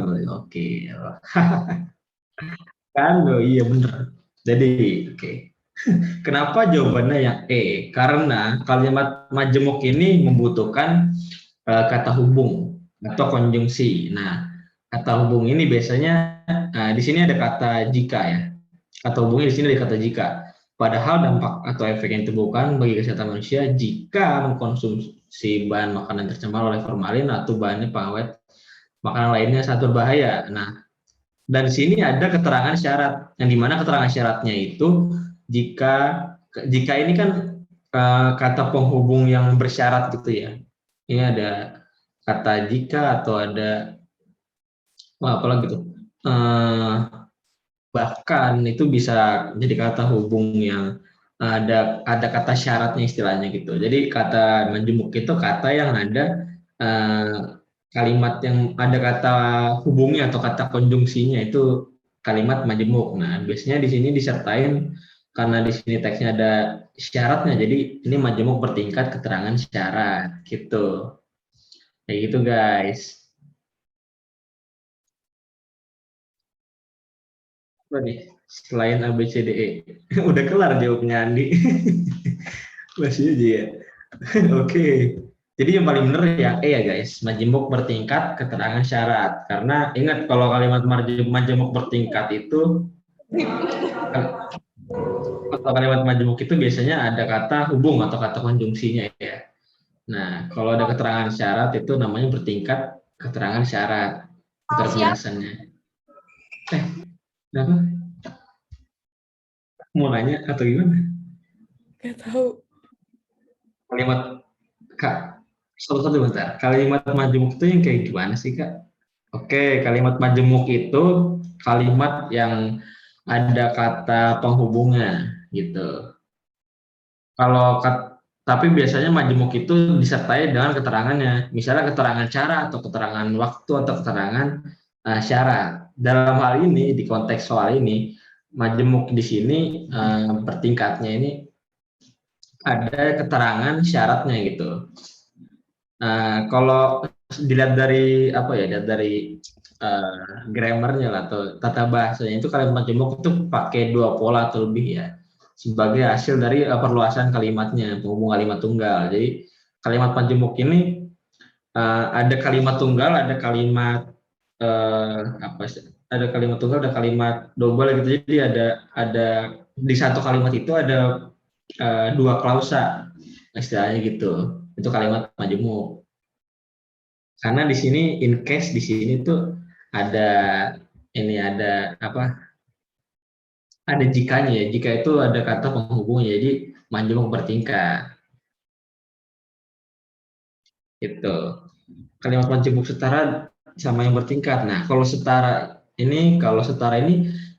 Oke. Kan, oh iya benar. Jadi, oke. Kenapa jawabannya yang E? Karena kalimat majemuk ini membutuhkan kata hubung atau konjungsi. Nah, kata hubung ini biasanya di sini ada kata jika ya. Kata hubungnya di sini ada kata jika. Padahal dampak atau efek yang ditimbulkan bagi kesehatan manusia jika mengkonsumsi bahan makanan tercemar oleh formalin atau bahannya pengawet makanan lainnya sangat berbahaya. Nah, dan di sini ada keterangan syarat, yang dimana keterangan syaratnya itu jika ini kan kata penghubung yang bersyarat gitu ya. Ini ada kata jika atau ada apa lagi tuh? Bahkan itu bisa jadi kata hubung yang ada kata syaratnya istilahnya gitu. Jadi kata menjemuk itu kata yang ada kalimat yang ada kata hubungnya atau kata konjungsinya itu kalimat majemuk. Nah, biasanya di sini disertain karena di sini teksnya ada syaratnya. Jadi ini majemuk bertingkat keterangan syarat gitu. Kayak gitu, guys. Apa nih? Selain A, B, C, D, E. Udah kelar jawabnya Andi. Masih aja ya. Oke. Jadi yang paling benar yang E ya guys. Majemuk bertingkat keterangan syarat. Karena ingat kalau kalimat majemuk bertingkat itu atau kalimat majemuk itu biasanya ada kata hubung atau kata konjungsinya ya. Nah, kalau ada keterangan syarat itu namanya bertingkat keterangan syarat. Penjelasannya. Kenapa? Mau nanya atau gimana? Gak tahu. Kalimat Kak, satu bentar. Kalimat majemuk itu yang kayak gimana sih, Kak? Oke, kalimat majemuk itu kalimat yang ada kata penghubungnya gitu. Tapi biasanya majemuk itu disertai dengan keterangannya. Misalnya keterangan cara atau keterangan waktu atau keterangan syarat. Dalam hal ini di konteks soal ini majemuk di sini bertingkatnya ini ada keterangan syaratnya gitu. Kalau dilihat dari apa ya, dilihat dari grammarnya lah atau tata bahasanya itu kalimat majemuk itu pakai dua pola atau lebih ya sebagai hasil dari perluasan kalimatnya penghubung kalimat tunggal. Jadi kalimat majemuk ini ada kalimat tunggal, ada kalimat ada kalimat tunggal, ada kalimat double gitu. Jadi ada di satu kalimat itu ada dua klausa istilahnya gitu. Itu kalimat majemuk. Karena di sini in case di sini tuh ada ada jikanya ya. Jika itu ada kata penghubungnya. Jadi majemuk bertingkat. Itu. Kalimat majemuk setara sama yang bertingkat. Nah, kalau setara ini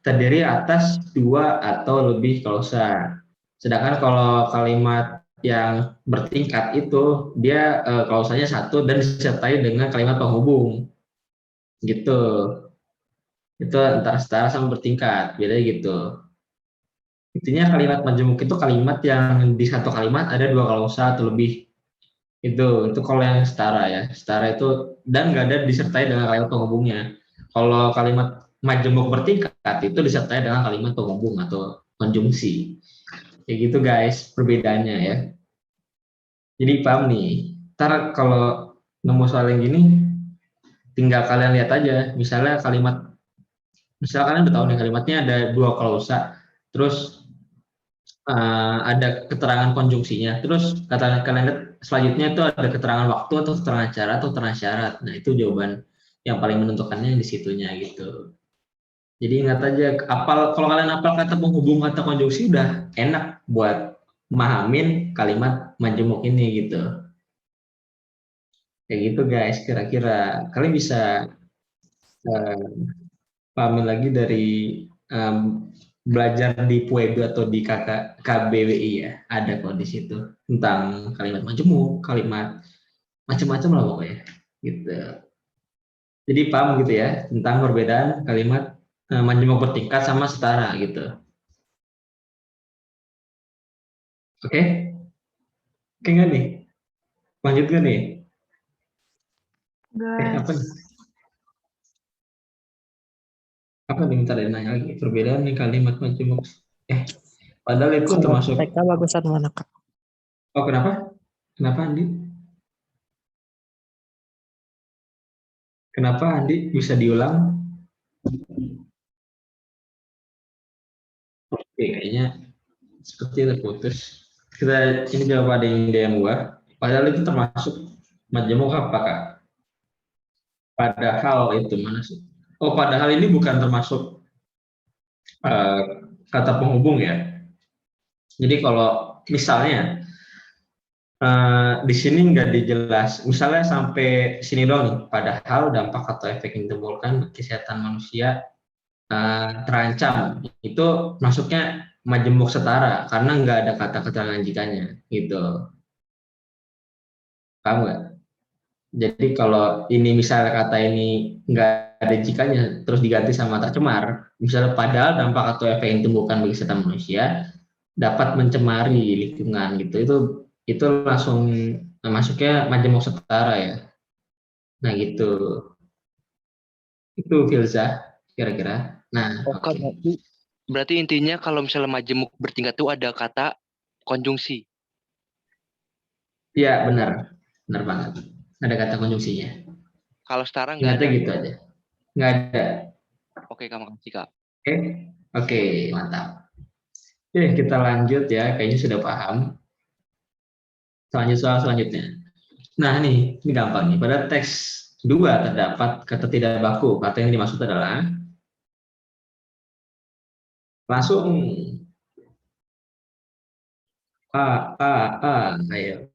terdiri atas 2 atau lebih klausa. Sedangkan kalau kalimat yang bertingkat itu dia klausanya 1 dan disertai dengan kalimat penghubung. Gitu. Itu antara setara sama bertingkat, bedanya gitu. Intinya kalimat majemuk itu kalimat yang di satu kalimat ada 2 klausa atau lebih. Itu kalau yang setara ya. Setara itu dan nggak ada disertai dengan kalimat penghubungnya. Kalau kalimat majemuk bertingkat itu disertai dengan kalimat penghubung atau konjungsi. Kayak gitu guys, perbedaannya ya. Jadi paham nih. Ntar kalau nemu soal yang gini, tinggal kalian lihat aja. Misalnya kalian udah tahu nih kalimatnya ada 2 klausa, terus ada keterangan konjungsinya. Terus kata kalian lihat selanjutnya itu ada keterangan waktu atau keterangan cara atau keterangan syarat. Nah, itu jawaban yang paling menentukannya di situnya gitu. Jadi ingat aja, kalau kalian hafal kata penghubung kata konjungsi udah enak buat memahamin kalimat majemuk ini gitu. Kayak gitu guys, kira-kira kalian bisa pahamin lagi dari belajar di Puedo atau di KBWI ya, ada kok di situ tentang kalimat majemuk, kalimat macam-macam lah pokoknya gitu. Jadi paham gitu ya tentang perbedaan kalimat majemuk bertingkat sama setara gitu. Oke? Oke nggak nih? Lanjut nggak nih? Apa nih? Apa nih minta nanya lagi? Perbedaan nih kalimat majemuk. Padahal itu Kalau termasuk. TK bagusan mana Kak? Oh kenapa? Kenapa Andi? Kenapa Andi bisa diulang? Oke, kayaknya seperti terputus. Kita ini jawab ada yang DM gua. Padahal itu termasuk majemuk apa Kak? Padahal itu mana sih? Oh, padahal ini bukan termasuk kata penghubung ya. Jadi kalau misalnya di sini nggak dijelas, misalnya sampai sini doang nih, padahal dampak atau efek yang ditimbulkan kesehatan manusia terancam, itu masuknya majemuk setara karena nggak ada kata keterangan jikanya gitu. Paham nggak? Jadi kalau ini misalnya kata ini nggak ada jikanya terus diganti sama tak cemar, misalnya padahal dampak atau efek yang ditimbulkan bagi kesehatan manusia dapat mencemari lingkungan gitu, itu langsung masuknya majemuk setara ya. Nah gitu, itu Filza kira-kira. Nah Oke, berarti intinya kalau misalnya majemuk bertingkat itu ada kata konjungsi. Iya benar banget, ada kata konjungsinya. Kalau setara nggak Ingatnya ada. gitu aja, nggak ada. Oke, kamu kasih Kak. Oke, mantap. Oke, kita lanjut ya, kayaknya sudah paham. Soal selanjutnya. Nah ini gampang nih. Pada teks 2 terdapat kata tidak baku. Kata yang dimaksud adalah langsung ayo.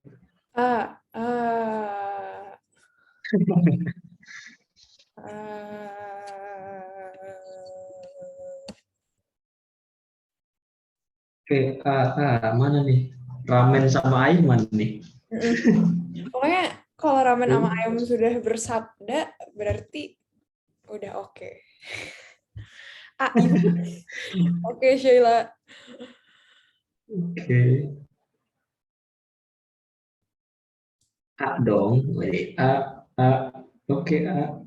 Oke, mana nih? Ramen sama ayam mana nih? Pokoknya kalau ramen sama ayam sudah bersabda, berarti udah oke. Oke, Sheila. Oke. A dong. Oke, A.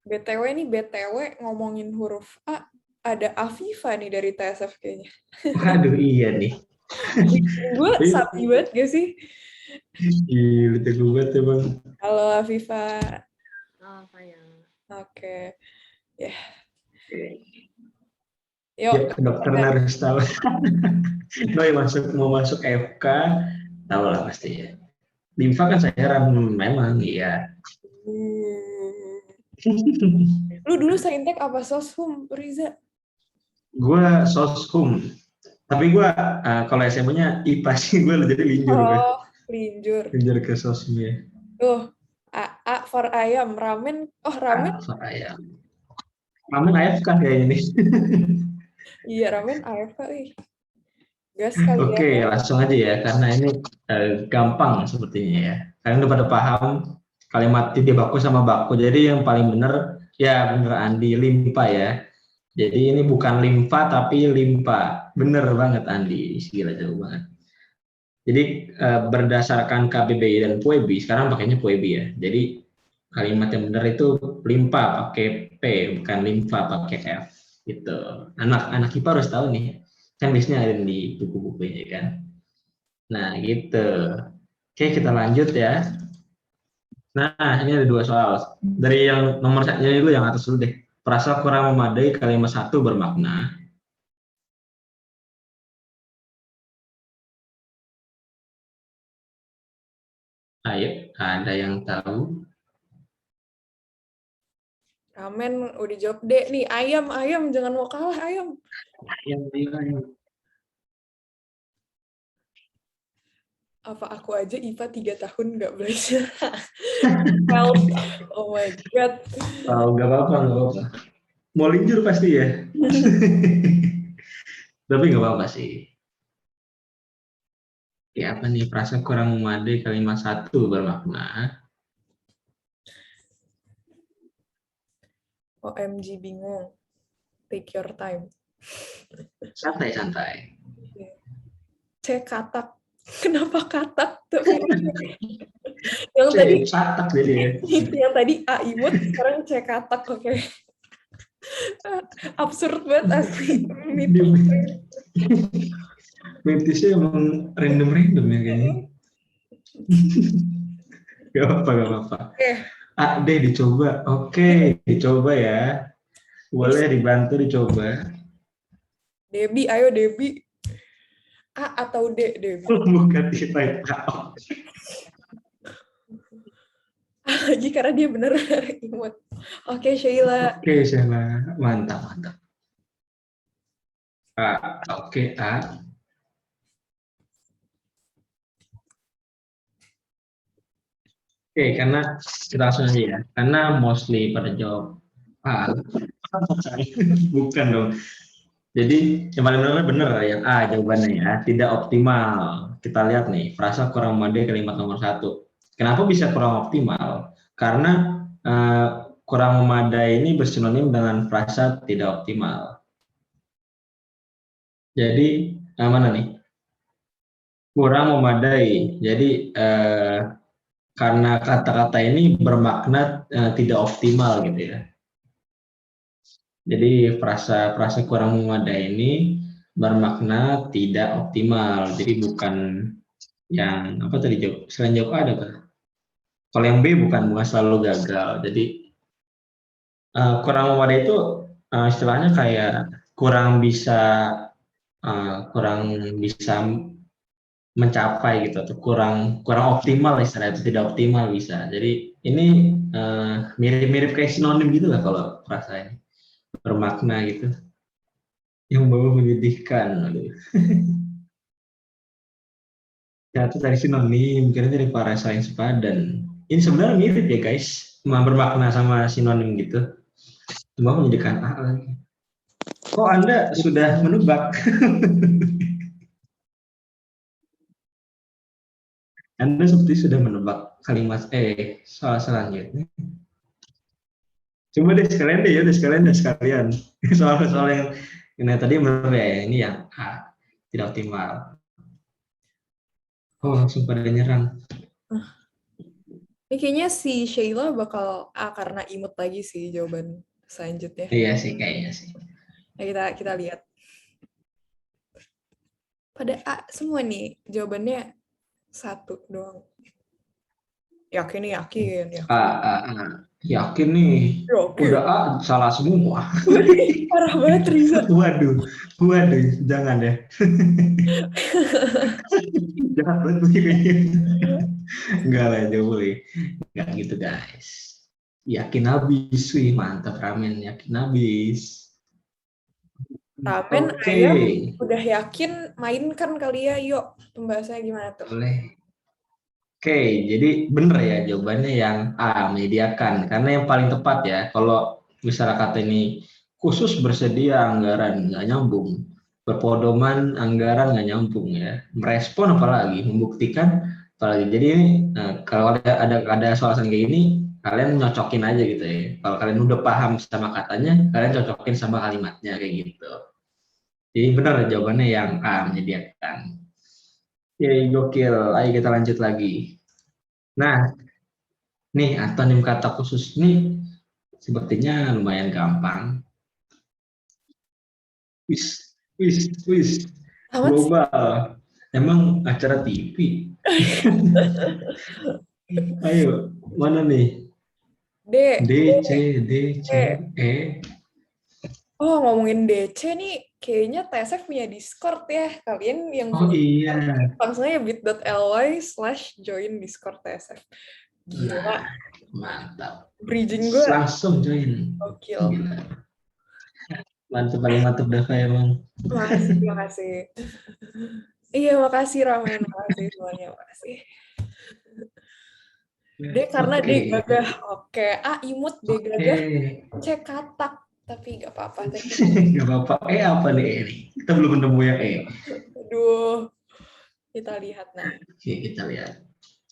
BTW nih, BTW ngomongin huruf A, ada Afifa nih dari TSF kayaknya. Waduh, iya nih. Gue sapi banget gak sih? Gila, teguh banget emang. Halo Afifa. Sayang. Oke. Ya. Ya, dokter harus tahu. Mau masuk FK, tahu lah pasti ya. Di IMFA kan saya memang iya. Lu dulu saintek apa soshum, Riza? Gue soshum, Tapi gue kalau SMA-nya IPA sih, gue jadi linjur gue. Oh, linjur. Linjur ke sosmed. Tuh, A for ayam, ramen. Oh, ramen. Ayam. Ramen AFK kayak ini. Iya, ramen AFK. Gas kali ya. Oke, langsung aja ya, karena ini gampang sepertinya ya. Kalian udah pada paham kalimat titik baku sama baku. Jadi yang paling benar, ya bener Andi, limpa ya. Jadi ini bukan limfa tapi limpa. Bener banget Andi, gila jauh banget. Jadi berdasarkan KBBI dan PUEBI, sekarang pakainya PUEBI ya. Jadi kalimat yang benar itu limpa pakai P, bukan limfa pakai F. Gitu. Anak-anak IPA harus tahu nih. Kan biasanya ada di buku-bukunya kan. Nah gitu. Oke, kita lanjut ya. Nah, ini ada 2 soal. Dari yang nomor satu dulu, yang atas dulu deh. Frasa kurang memadai kalimat 1 bermakna. Ayo, ada yang tahu? Ramen udah jawab deh nih. Ayam, jangan mau kalah ayam. Yang Apa aku aja IPA 3 tahun nggak belajar? Oh my god. tahu, nggak apa-apa. Mau linjur pasti ya. Tapi nggak apa-apa sih. Ya apa nih, frasa kurang memadai kalimat 1 bermakna. OMG bingung. Take your time. Santai-santai. C katak. Kenapa katak? Yang tadi Catak jadi ya. yang tadi A imut, sekarang C katak. Oke. Absurd banget asli. Mitisnya emang random ya kayaknya. Gak apa-apa. A deh dicoba. Oke, dicoba ya. Boleh dibantu dicoba. Debbie, ayo Debbie. A atau D, Debbie? Bukan kita A. Lagi karena dia bener imut. Oke, Sheila. Oke, Sheila. Mantap. A. Oke, A. Oke, karena kita langsung aja ya. Karena mostly pada jawab A. Bukan dong. Jadi yang paling benar yang A jawabannya ya, tidak optimal. Kita lihat nih, frasa kurang memadai kalimat nomor 1. Kenapa bisa kurang optimal? Karena kurang memadai ini bersinonim dengan frasa tidak optimal. Jadi mana nih? Kurang memadai. Jadi karena kata-kata ini bermakna tidak optimal gitu ya. Jadi frasa kurang memadai ini bermakna tidak optimal. Jadi bukan yang apa tadi jawab? Selain jawab A ada apa? Kalau yang B bukan selalu gagal. Jadi kurang memadai itu istilahnya kayak kurang bisa mencapai gitu, atau kurang optimal istilahnya, itu tidak optimal bisa. Jadi ini mirip-mirip kayak sinonim gitu lah kalau frasa ini. Bermakna gitu, yang bawa menyedihkan. Aduh. Ya, itu dari sinonim, kira dari para sains sepadan. Ini sebenarnya mirip ya guys, bermakna sama sinonim gitu, cuma menyedihkan lagi. Oh, Anda sudah menebak. Anda seperti sudah menebak kalimat soal selanjutnya. Coba deh sekalian. Soal-soal yang tadi benar ya, ini yang A, tidak optimal. Oh, langsung pada nyerang. Ini kayaknya si Sheila bakal A karena imut lagi sih jawaban selanjutnya. Iya sih, kayaknya sih. Nah, kita lihat. Pada A semua nih, jawabannya 1 doang. Yakin. Yakin nih. Yakin. Udah A, salah semua. Parah banget, Riza. Waduh, jangan deh. Jahat banget begini. Enggak lah, jauh boleh. Enggak gitu guys. Yakin habis, wih mantap ramen, yakin habis. Ramen, Oke, ayam, udah yakin mainkan kali ya, yuk. Pembahasannya gimana tuh? boleh. Oke, jadi bener ya jawabannya yang A, menyediakan. Karena yang paling tepat ya, kalau misalnya kata ini khusus bersedia anggaran, nggak nyambung. Berpedoman anggaran nggak nyambung ya. Merespon apalagi, membuktikan apalagi. Jadi ini kalau ada soal kayak gini, kalian nyocokin aja gitu ya. Kalau kalian udah paham sama katanya, kalian cocokin sama kalimatnya kayak gitu. Jadi benar jawabannya yang A, menyediakan. Oke, gokil. Ayo kita lanjut lagi. Nah, nih antonim kata khusus nih sepertinya lumayan gampang. Wis, wis, wis. Amat sih. Global. Emang acara TV? Ayo, mana nih? D. D, C, D, C, E. Oh, ngomongin DC nih, kayaknya TSF punya Discord ya. Kalian yang Oh punya iya. langsung aja bit.ly/join Discord TSF. Gila, Nah, mantap. bridging gue Langsung join. gokil. Gila. Mantap, paling mantap Dava emang. Makasih, makasih. Iya, makasih Ramen, makasih semuanya, makasih. D karena D Oke. gagah. Oke, A imut, D Oke. gagah, C katak. Tapi gak apa-apa. Gak apa-apa. Apa nih E nih? Kita belum nemu yang E. Aduh, kita lihat nah. Oke, kita lihat.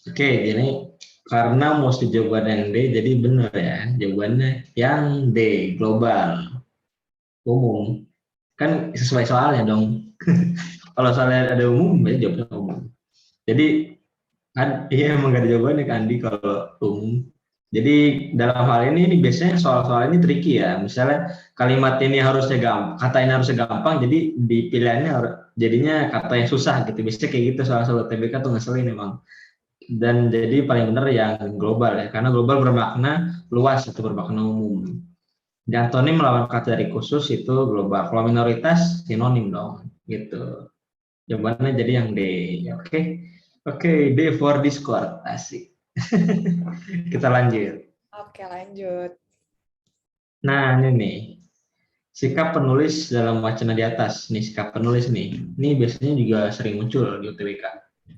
Oke, jadi karena mesti jawaban yang D, jadi benar ya. Jawabannya yang D, global, umum. Kan sesuai soalnya dong. Kalau soalnya ada umum, ya jawabnya umum. Jadi, iya emang gak ada jawabannya kan, Andi, kalau umum. Jadi dalam hal ini biasanya soal-soal ini tricky ya. Misalnya kalimat ini harusnya gampang, kata ini harusnya gampang, jadi di pilihannya jadinya kata yang susah gitu. Biasanya kayak gitu soal-soal TBK tuh ngeselin emang. Dan jadi paling benar yang global ya, karena global bermakna luas atau bermakna umum. Dan antonim melawan kata dari khusus itu global. Kalau minoritas sinonim dong, gitu. Jawabannya jadi yang D. Oke, oke, D for Discord, asik. Kita lanjut. Oke, lanjut. Nah, ini nih. Sikap penulis dalam wacana di atas. Nih, sikap penulis nih. Ini biasanya juga sering muncul di UTBK.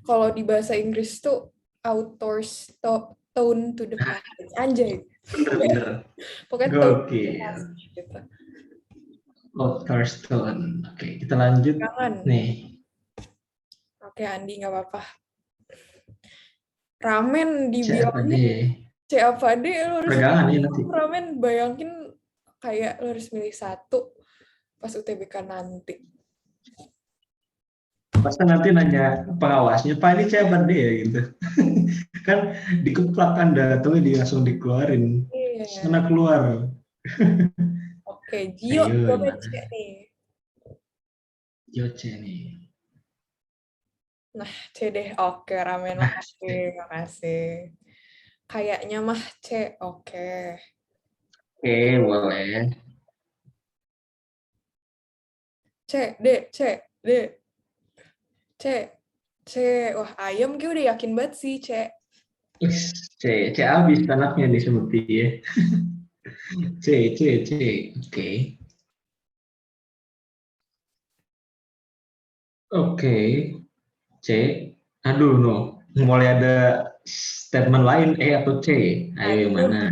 Kalau di bahasa Inggris tuh author's tone to the passage. Anjay. Bener-bener. Pokoknya tone to the Gokil. passage gitu. Thurstone. Oke, kita lanjut Jangan. nih. Oke, Andi, nggak apa-apa. Ramen Siapa dibilangnya deh? C apa D, lo harus Peregangan ya nanti. ramen, bayangin kayak lo harus milih satu pas UTBK nanti. Masa nanti nanya pengawasnya, Pak ini siapa deh ya gitu. Kan dikeplak kan datangnya dia langsung dikeluarin. Iya. Sana keluar. Oke, Gio, Ayo coba gimana? cek nih. Joce nih. Nah, C deh. Oke, ramen. Nah, Makasih, makasih. Kayaknya mah C. Oke. oke, boleh. C, D, C, D, C, C. Wah, ayam kayak udah yakin banget sih, C. C abis anaknya nih seperti ya. C. Oke. Oke, C. Aduh, no. Mulai ada statement lain E atau C. Ayo yang Aduh. mana?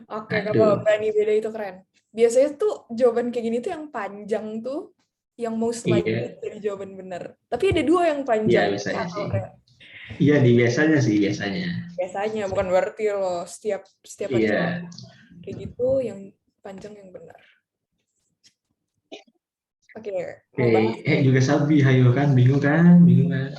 Oke, kalau Aduh. berani beda itu keren. Biasanya tuh jawaban kayak gini tuh yang panjang tuh, yang most likely Iya, jadi jawaban benar. Tapi ada dua yang iya panjang. biasanya Atau sih. kayak Iya di biasanya sih biasanya. biasanya, bukan berarti loh setiap ada Iya. kayak gitu yang panjang yang benar. Oke, mau bahas Oke, juga sabi, hayo kan, bingung kan, bingung kan.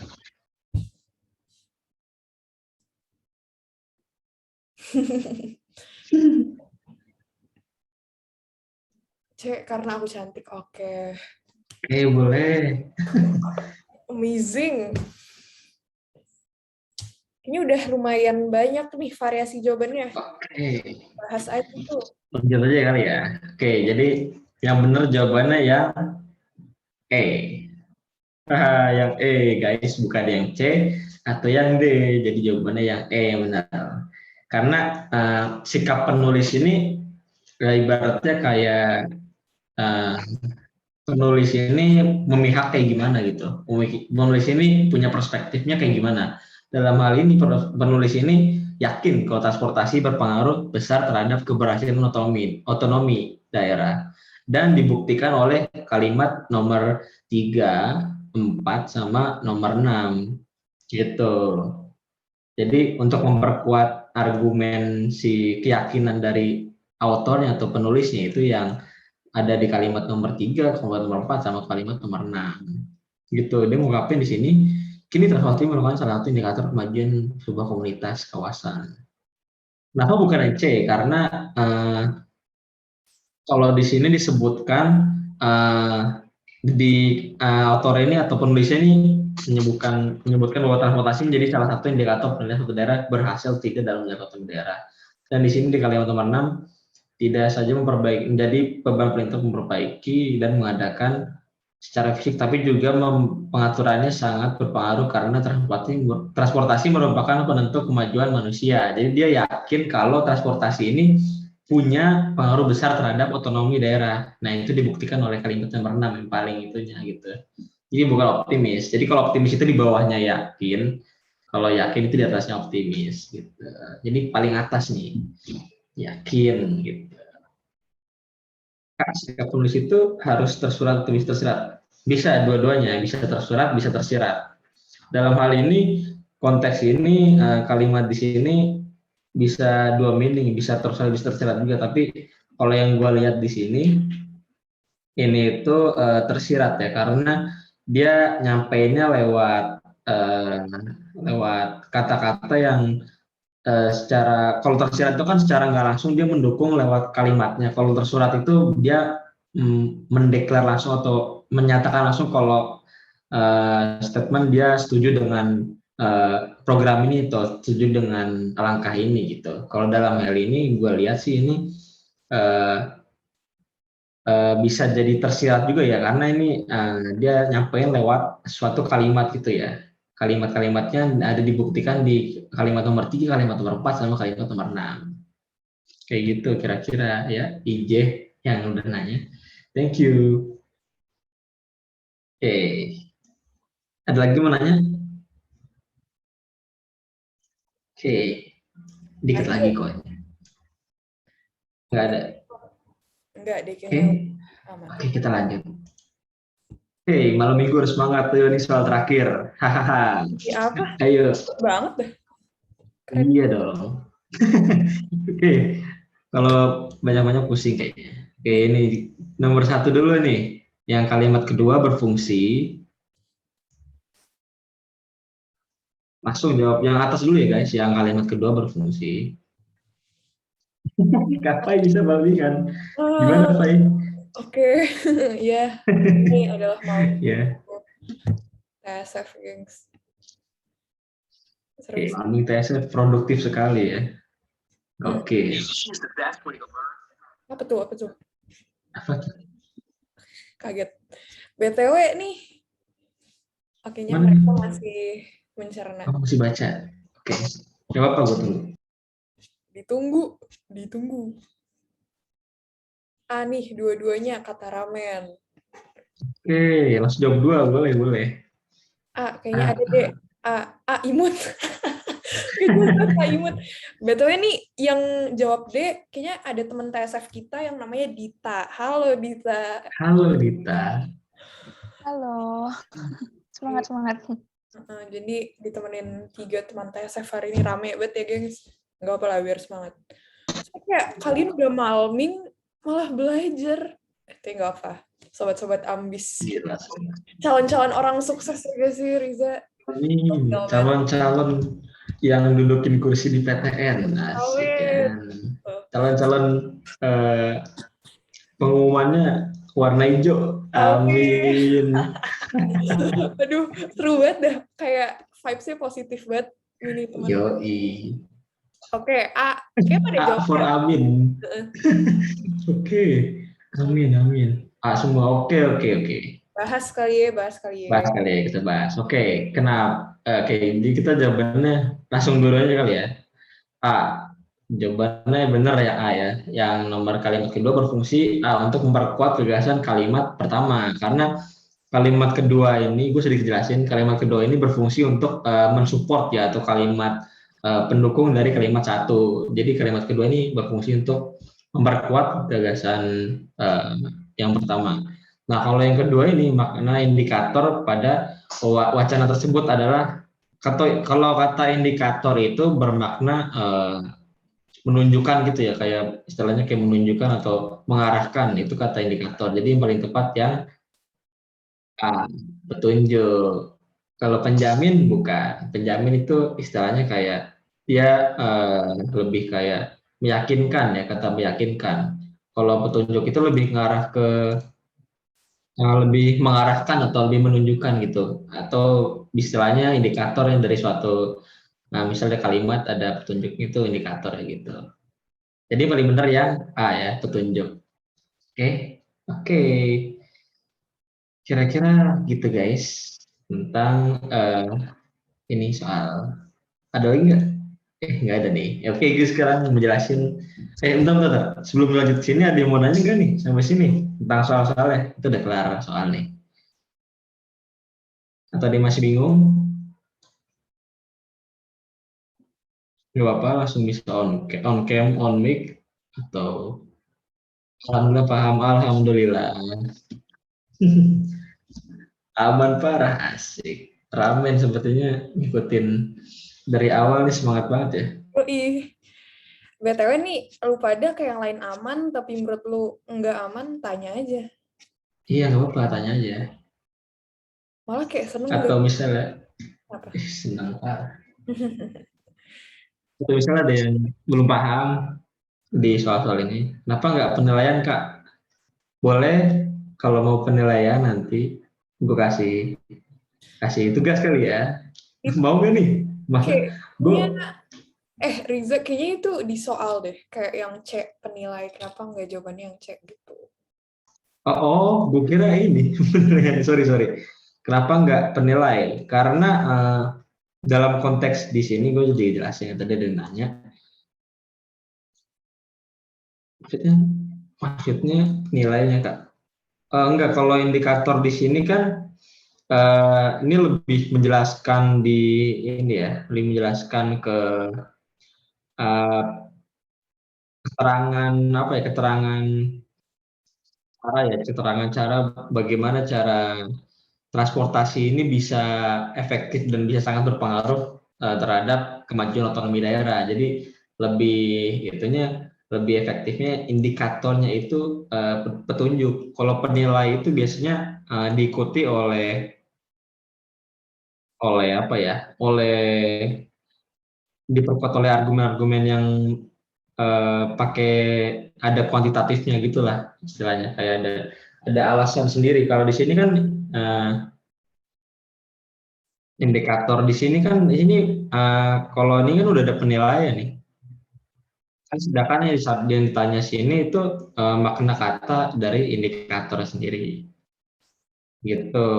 C karena aku cantik. Oke. Boleh. Amazing. Ini udah lumayan banyak nih variasi jawabannya. Oke, Bahas aja tuh. lanjut aja kali ya. Oke, jadi yang benar jawabannya yang E. Yang E guys, bukan yang C atau yang D. Jadi jawabannya yang E yang benar. Karena sikap penulis ini ibaratnya kayak penulis ini memihak kayak gimana gitu. Penulis ini punya perspektifnya kayak gimana. Dalam hal ini penulis ini yakin kalau transportasi berpengaruh besar terhadap keberhasilan otonomi daerah dan dibuktikan oleh kalimat nomor 3, 4 sama nomor 6 gitu. Jadi untuk memperkuat argumen si keyakinan dari autornya atau penulisnya itu yang ada di kalimat nomor 3, kalimat nomor 4, sama kalimat nomor 6. Gitu. Dia mengungkapkan di sini, kini transportasi merupakan salah satu indikator kemajuan sebuah komunitas kawasan. Kenapa bukan C? Karena kalau di sini disebutkan autor ini atau penulisnya ini menyebutkan bahwa transportasi menjadi salah satu indikator penilaian suatu daerah berhasil tidak dalam menjaga otonomi daerah. Dan di sini di kalimat nomor 6 tidak saja menjadi beban pemerintah memperbaiki dan mengadakan secara fisik, tapi juga pengaturannya sangat berpengaruh karena transportasi merupakan penentu kemajuan manusia. Jadi dia yakin kalau transportasi ini punya pengaruh besar terhadap otonomi daerah. Nah, itu dibuktikan oleh kalimat nomor 6 yang paling itunya gitu. Jadi bukan optimis. Jadi kalau optimis itu di bawahnya yakin, kalau yakin itu di atasnya optimis gitu. Jadi paling atas nih yakin gitu. Sikap penulis itu harus tersurat atau bisa tersirat. Bisa dua-duanya, bisa tersurat, bisa tersirat. Dalam hal ini, konteks ini, kalimat di sini bisa dua meaning, bisa tersurat, bisa tersirat juga. Tapi kalau yang gue lihat di sini, ini itu tersirat ya, karena dia nyampeinnya lewat kata-kata yang kalau tersirat itu kan secara nggak langsung dia mendukung lewat kalimatnya. Kalau tersurat itu dia mendeklar langsung atau menyatakan langsung kalau statement dia setuju dengan program ini atau setuju dengan langkah ini gitu. Kalau dalam hal ini gue lihat sih ini bisa jadi tersirat juga ya, karena ini dia nyampein lewat suatu kalimat gitu ya. Kalimat-kalimatnya ada dibuktikan di kalimat nomor 3, kalimat nomor 4, sama kalimat nomor 6. Kayak gitu kira-kira ya, IJ yang udah nanya. Thank you. Oke. Ada lagi mau nanya? Oke. Dikit lagi kok. Nggak ada. Enggak deh Oke. kayaknya aman. Oke, kita lanjut. Oke, malam minggu harus semangat tuh, ini soal terakhir. Hahaha. Ya apa? Ayo. Banget dah. Keren. Iya dong. Oke, kalau banyak-banyak pusing kayaknya. Oke, ini nomor 1 dulu nih. Yang kalimat kedua berfungsi. Langsung jawab yang atas dulu ya guys. Yang kalimat kedua berfungsi. Kapai bisa balingan. Gimana, Pai? Oke, ya. Ini adalah mau Ya. TSF, gengs. Oke, Seru. Mami TSF produktif sekali ya. Oke. Apa tuh? Apa tuh? Kaget. BTW nih, akhirnya Mana? mereka masih mencerna. Kamu masih baca? Oke. Coba apa gue tunggu. Ditunggu. Nih, dua-duanya kata ramen. Oke, langsung jawab 2, boleh. Kayaknya ada deh. Imut. Imut. BTW nih, yang jawab D, kayaknya ada teman TSF kita yang namanya Dita. Halo, Dita. Halo, Dita. Halo. Semangat. Jadi ditemenin 3 teman TSF hari ini, rame banget ya, gengs. Nggak apa lah, biar semangat. So, kayak kalian udah malming, malah belajar. Nggak apa. Sobat-sobat ambis. Gila. Calon-calon orang sukses ya sih, Riza? Ini calon-calon yang dudukin kursi di PTN. Asik kan. Calon-calon pengumumannya warna hijau. Amin. Aduh, seru banget dah. Kayak vibes-nya positif banget. Ini teman. Yoi. Oke, kayaknya pada jawab. For amin. Oke. Amin. Semua oke. Bahas kali ya. Kita bahas. Oke, kenapa? Oke, jadi kita jawabannya langsung dulu aja kali ya. Jawabannya benar ya A ya. Yang nomor kalimat kedua berfungsi untuk memperkuat gagasan kalimat pertama. Karena kalimat kedua ini, gue sedikit jelasin, kalimat kedua ini berfungsi untuk mensupport ya, atau kalimat pendukung dari kalimat satu. Jadi kalimat kedua ini berfungsi untuk memperkuat gagasan yang pertama. Nah, kalau yang kedua ini makna indikator pada wacana tersebut adalah kalau kata indikator itu bermakna menunjukkan gitu ya, kayak istilahnya kayak menunjukkan atau mengarahkan, itu kata indikator. Jadi yang paling tepat yang A, petunjuk. Kalau penjamin bukan. Penjamin itu istilahnya kayak dia lebih kayak meyakinkan ya, kata meyakinkan. Kalau petunjuk itu lebih mengarah ke lebih mengarahkan atau lebih menunjukkan gitu. Atau istilahnya indikator yang dari suatu, nah misalnya kalimat ada petunjuk itu indikator ya gitu. Jadi paling benar yang A ya, petunjuk. Oke. Oke. Kira-kira gitu guys tentang ini soal. Ada lagi nggak? Nggak ada nih. Ya, oke, gue sekarang menjelasin. Bentar. Sebelum lanjut ke sini ada yang mau nanya nggak nih sampai sini tentang soal-soalnya? Itu udah kelar soal nih. Atau dia masih bingung? Nggak apa-apa, langsung bisa on cam, on mic, atau alhamdulillah paham, alhamdulillah. Aman parah, asik. Ramen sepertinya ngikutin dari awal nih, semangat banget ya. Ih, BTW nih, lu pada kayak yang lain aman, tapi menurut lu nggak aman, tanya aja. Iya, nggak apa-apa, tanya aja. Malah kayak seneng Atau gak? misalnya, Apa? senang parah. Atau misalnya ada yang belum paham di soal-soal ini, kenapa nggak penilaian Kak? Boleh, kalau mau penilaian nanti gue kasih tugas kali ya. Mau gak nih? Kayaknya, Gue Riza, kayaknya itu di soal deh. Kayak yang C, penilai. Kenapa nggak jawabannya yang C gitu? gue kira ini penilaian. Sorry. Kenapa nggak penilai? Karena dalam konteks di sini gue jadi jelasin, tadi ada yang nanya. Maksudnya nilainya Kak? Enggak, kalau indikator di sini kan ini lebih menjelaskan di ini ya, lebih menjelaskan ke uh, keterangan apa ya, keterangan cara bagaimana cara transportasi ini bisa efektif dan bisa sangat berpengaruh terhadap kemajuan otonomi daerah. Jadi lebih efektifnya indikatornya itu petunjuk. Kalau penilai itu biasanya diikuti oleh apa ya? Diperkuat oleh argumen-argumen yang pakai ada kuantitatifnya gitulah istilahnya, kayak ada alasan sendiri. Kalau di sini kan indikator di sini kan kalau ini kan udah ada penilaian nih. Kan sedangkan yang ditanya sini itu makna kata dari indikator sendiri. Gitu.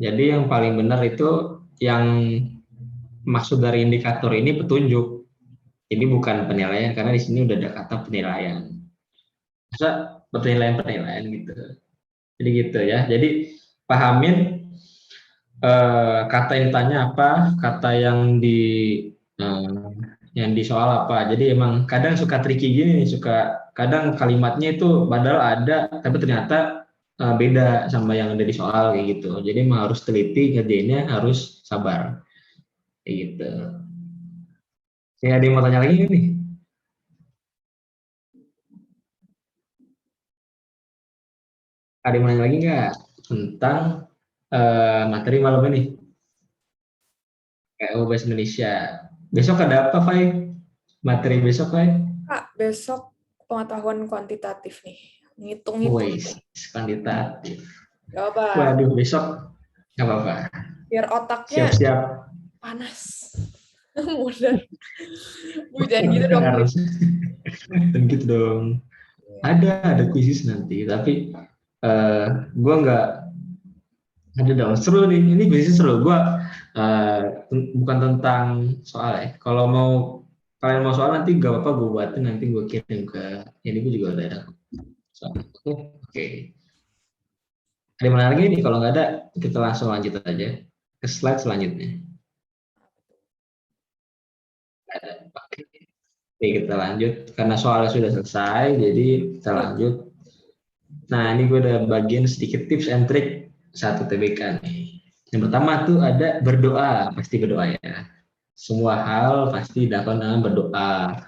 Jadi yang paling benar itu yang maksud dari indikator ini petunjuk. Ini bukan penilaian karena di sini udah ada kata penilaian. Masa penilaian gitu. Jadi gitu ya. Jadi pahamin kata yang ditanya apa, kata yang di soal apa. Jadi emang kadang suka tricky gini, kadang kalimatnya itu padahal ada, tapi ternyata beda sama yang ada di soal kayak gitu. Jadi emang harus teliti, ngerjainnya harus sabar kayak gitu. Ya, ada yang mau tanya lagi nggak nih? Ada yang mau tanya lagi nggak tentang materi malam ini? Kayak bahasa Indonesia. Besok ada apa, Fai? Materi besok, Fai? Kak, besok pengetahuan kuantitatif nih. Ngitung-ngitung. Wih, kuantitatif. Gak apa. Waduh, besok nggak apa-apa. Biar otaknya Siap-siap. panas. Mudah. Jangan gitu dong. Harus. Dan gitu dong. Ada kuisis nanti, tapi gue nggak ada dong. Seru nih, ini kuisis seru. Gue bukan tentang soal ya. Kalau mau kalian mau soal nanti gak apa-apa gue buatin, nanti gue kirim ke ini, gue juga udah ada soal. Oke. Ada yang menarik nih, kalau nggak ada kita langsung lanjut aja ke slide selanjutnya. Oke. Oke, kita lanjut karena soalnya sudah selesai, jadi kita lanjut. Nah, ini gue ada bagian sedikit tips and trick satu TBK nih. Yang pertama tuh ada berdoa, pasti berdoa ya. Semua hal pasti dilakukan dengan berdoa.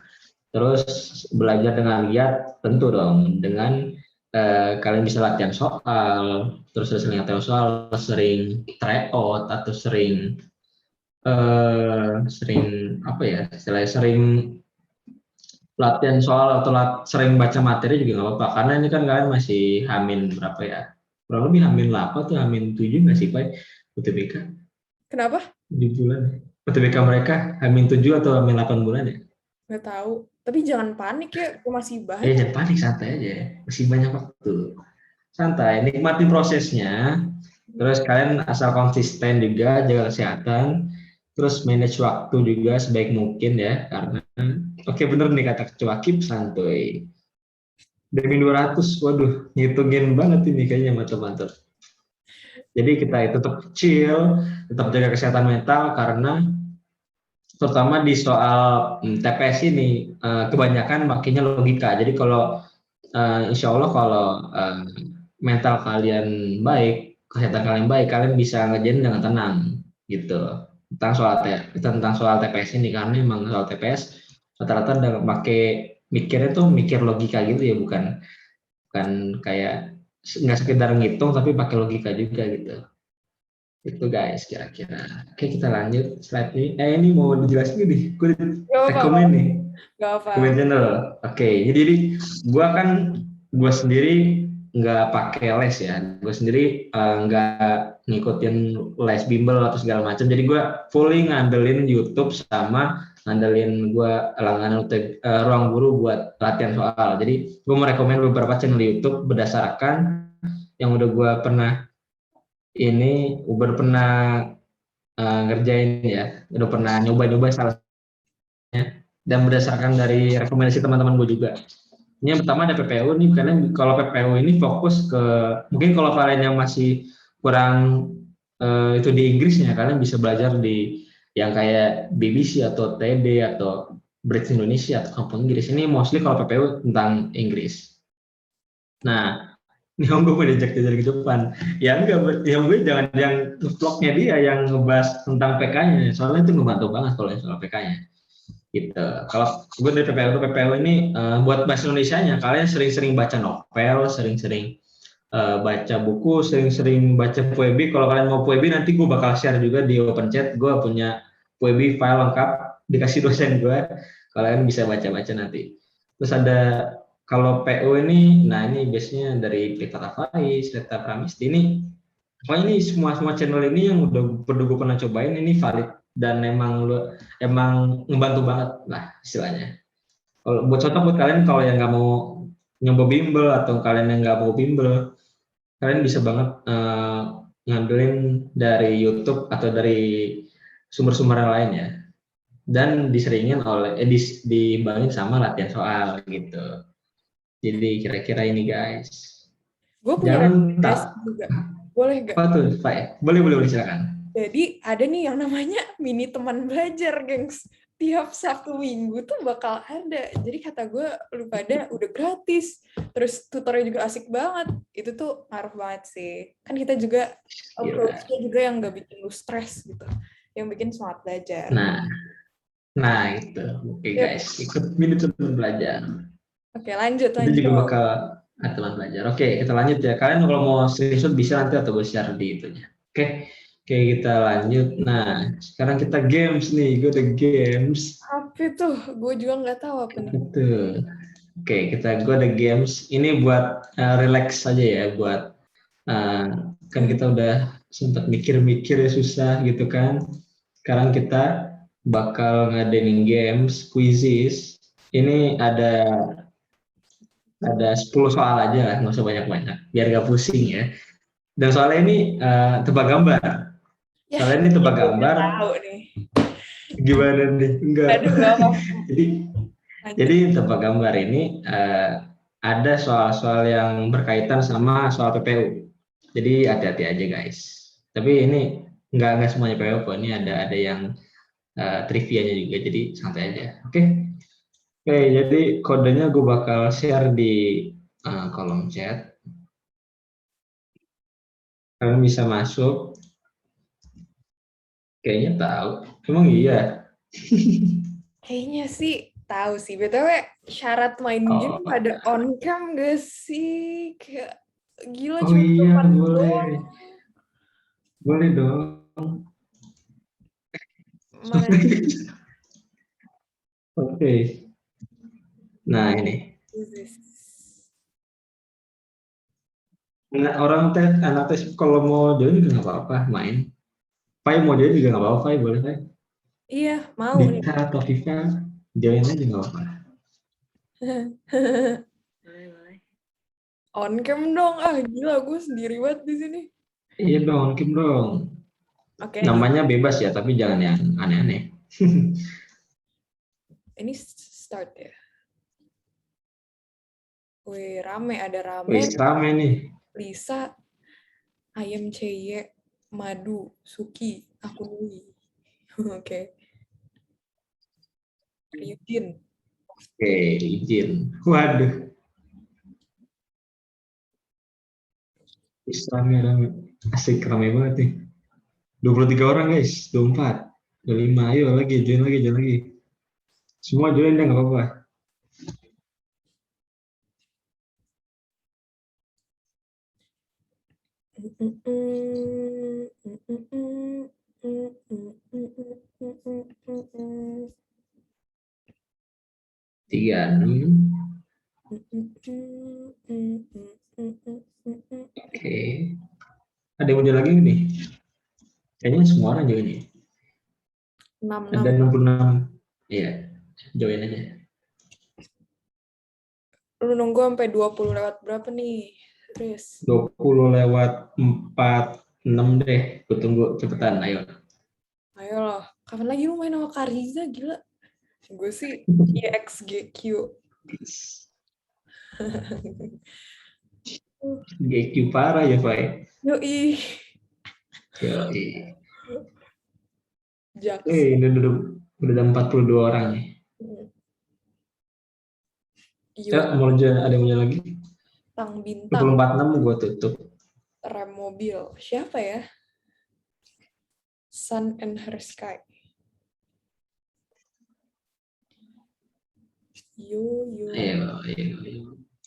Terus belajar dengan lihat, tentu dong dengan kalian bisa latihan soal, terus sering latihan soal, sering tryout atau sering apa ya, sering latihan soal atau sering baca materi juga nggak apa-apa, karena ini kan kalian masih hamin berapa ya, kurang lebih hamin 8 tuh hamin 7 nggak sih Pak UTBK Kenapa? di bulan UTBK mereka hamin 7 atau hamin 8 bulan ya? Nggak tahu. Tapi jangan panik ya, gue masih Ya banyak. jangan panik, santai aja, masih banyak waktu, santai, nikmati prosesnya. Terus kalian asal konsisten juga, jaga kesehatan, terus manage waktu juga sebaik mungkin ya, karena oke bener nih kata kecoa, keep santuy. Demi 200, waduh, ngitungin banget ini kayaknya mantap-mantap. Jadi kita tetap chill, tetap jaga kesehatan mental, karena terutama di soal TPS ini kebanyakan makanya logika. Jadi kalau insya Allah kalau mental kalian baik, kesehatan kalian baik, kalian bisa ngerjain dengan tenang gitu. Tentang soal TPS ini, karena memang soal TPS rata-rata udah pakai mikirnya tuh mikir logika gitu ya, bukan kayak nggak sekedar ngitung tapi pakai logika juga gitu. Itu guys kira-kira. Oke, kita lanjut slide ini. Ini mau dijelasin nih, gue Gak apa-apa. komen nih. Gak apa. Comment channel. Oke, jadi gue sendiri nggak pakai les ya. Gue sendiri nggak ngikutin les bimbel atau segala macam. Jadi gue fully ngandelin YouTube sama ngandelin gue langganan Ruang Guru buat latihan soal. Jadi gue mau rekomend beberapa channel YouTube berdasarkan yang udah pernah ngerjain ya, udah pernah nyoba-nyoba salah, dan berdasarkan dari rekomendasi teman-teman gue juga. Ini yang pertama ada PPU nih, karena kalau PPU ini fokus ke, mungkin kalau kalian yang masih kurang itu di Inggrisnya, kalian bisa belajar di yang kayak BBC atau TD atau British Indonesia atau kampung Inggris. Ini mostly kalau PPU tentang Inggris. Nah, ini yang gue mau diajak dari ke depan. Ya enggak, yang gue jangan yang vlognya dia yang ngebahas tentang PK-nya, soalnya itu ngebantu banget kalau yang soal PK-nya. Gitu. Kalau gue dari PPL ini buat bahasa Indonesianya, kalian sering-sering baca novel, sering-sering baca buku, sering-sering baca puebi. Kalau kalian mau puebi, nanti gue bakal share juga di open chat. Gue punya puebi file lengkap, dikasih dosen gue. Kalian bisa baca-baca nanti. Terus ada kalau PO ini, nah ini biasanya dari Prita Faiz, Prita Pramisti ini. Pokoknya ini semua channel ini yang udah gue pernah cobain, ini valid dan emang ngebantu banget lah istilahnya. Kalau buat contoh buat kalian kalau yang nggak mau nyoba bimbel atau kalian yang nggak mau bimbel, kalian bisa banget ngambilin dari YouTube atau dari sumber-sumber yang lain ya, dan diseringin diimbangin sama latihan soal gitu. Jadi kira-kira ini guys. Gue punya rekomendasi juga. Boleh gak? Apa tuh Pak? Boleh silakan. Jadi ada nih yang namanya mini teman belajar, gengs. Tiap Sabtu Minggu tuh bakal ada. Jadi kata gue, lu pada udah gratis. Terus tutornya juga asik banget. Itu tuh ngaruh banget sih. Kan kita juga approach-nya juga yang gak bikin lu stres gitu. Yang bikin semangat belajar. Nah itu. Oke guys, ikut mini teman belajar. Oke, lanjut. Itu juga bakal teman belajar. Oke, kita lanjut ya. Kalian kalau mau screenshot bisa nanti atau gue share di itunya. Oke, kita lanjut. Nah, sekarang kita games nih. Gue ada games. Apa tuh? Gue juga nggak tahu apa nih. Betul. Oke, gue ada games. Ini buat relax aja ya. Buat kan kita udah sempat mikir-mikir ya susah gitu kan. Sekarang kita bakal ngadain games, quizzes. Ini ada 10 soal aja lah, nggak usah banyak-banyak, biar gak pusing ya. Dan soalnya ini tebak gambar. Soalnya ini tebak gambar. Gimana nih? Enggak. Aduh, nggak apa. Jadi Lanjut. jadi tebak gambar ini ada soal-soal yang berkaitan sama soal PPU. Jadi hati-hati aja guys. Tapi ini nggak semuanya PPU kok. Ini ada yang trivianya juga. Jadi santai aja. Oke. Oke, jadi kodenya gue bakal share di kolom chat. Kalian bisa masuk. Kayaknya tahu. Emang iya. Kayaknya sih tahu sih. BTW syarat main game Oh, pada on cam gak sih? Kayak gila oh cuma iya depan boleh. doang. Boleh dong. Mana Oke. Nah ini. this? Nah, anak tes kalau mau join juga nggak apa-apa main. Fai mau join juga nggak apa-apa, Fai boleh Fai. Iya, mau nih. Dita atau Viva join aja nggak apa-apa. Boleh, boleh. On cam dong. Ah, gila gue sendiri banget di sini. Iya dong, Kim dong. Oke, Namanya bebas ya, tapi jangan yang aneh-aneh. ini start ya. Wih, rame. Ada Wih, ramen, rame nih. Lisa, Ayam Ceye, Madu, Suki, aku Nui. Oke. Ryujin. Oke, izin. Waduh, wih, rame-rame. Asik, rame banget nih. 23 orang guys, 24. 25, ayo lagi, join lagi. Semua join deh, nggak apa-apa. Tiga, enam. Oke. Ada yang mau join lagi nih? Kayaknya semua orang join nih. 66. Ada 66. Iya, join aja. Lu nunggu sampai 20 lewat berapa nih? Chris. 20 lewat 46 deh. Gue tunggu cepetan, ayo. Ayolah. Kapan lagi lu main sama Kariza? Gila. Gue sih EXGQ. GQ parah ya, Pak. Yoi. Yoi. Jaks. Ini udah 42 orang nih. Ya, mau lanjut, ada yang mau lagi? Tang Bintang. 24/6 gue tutup. Rem mobil. Siapa ya? Sun and Her Sky. Yo. Ayo.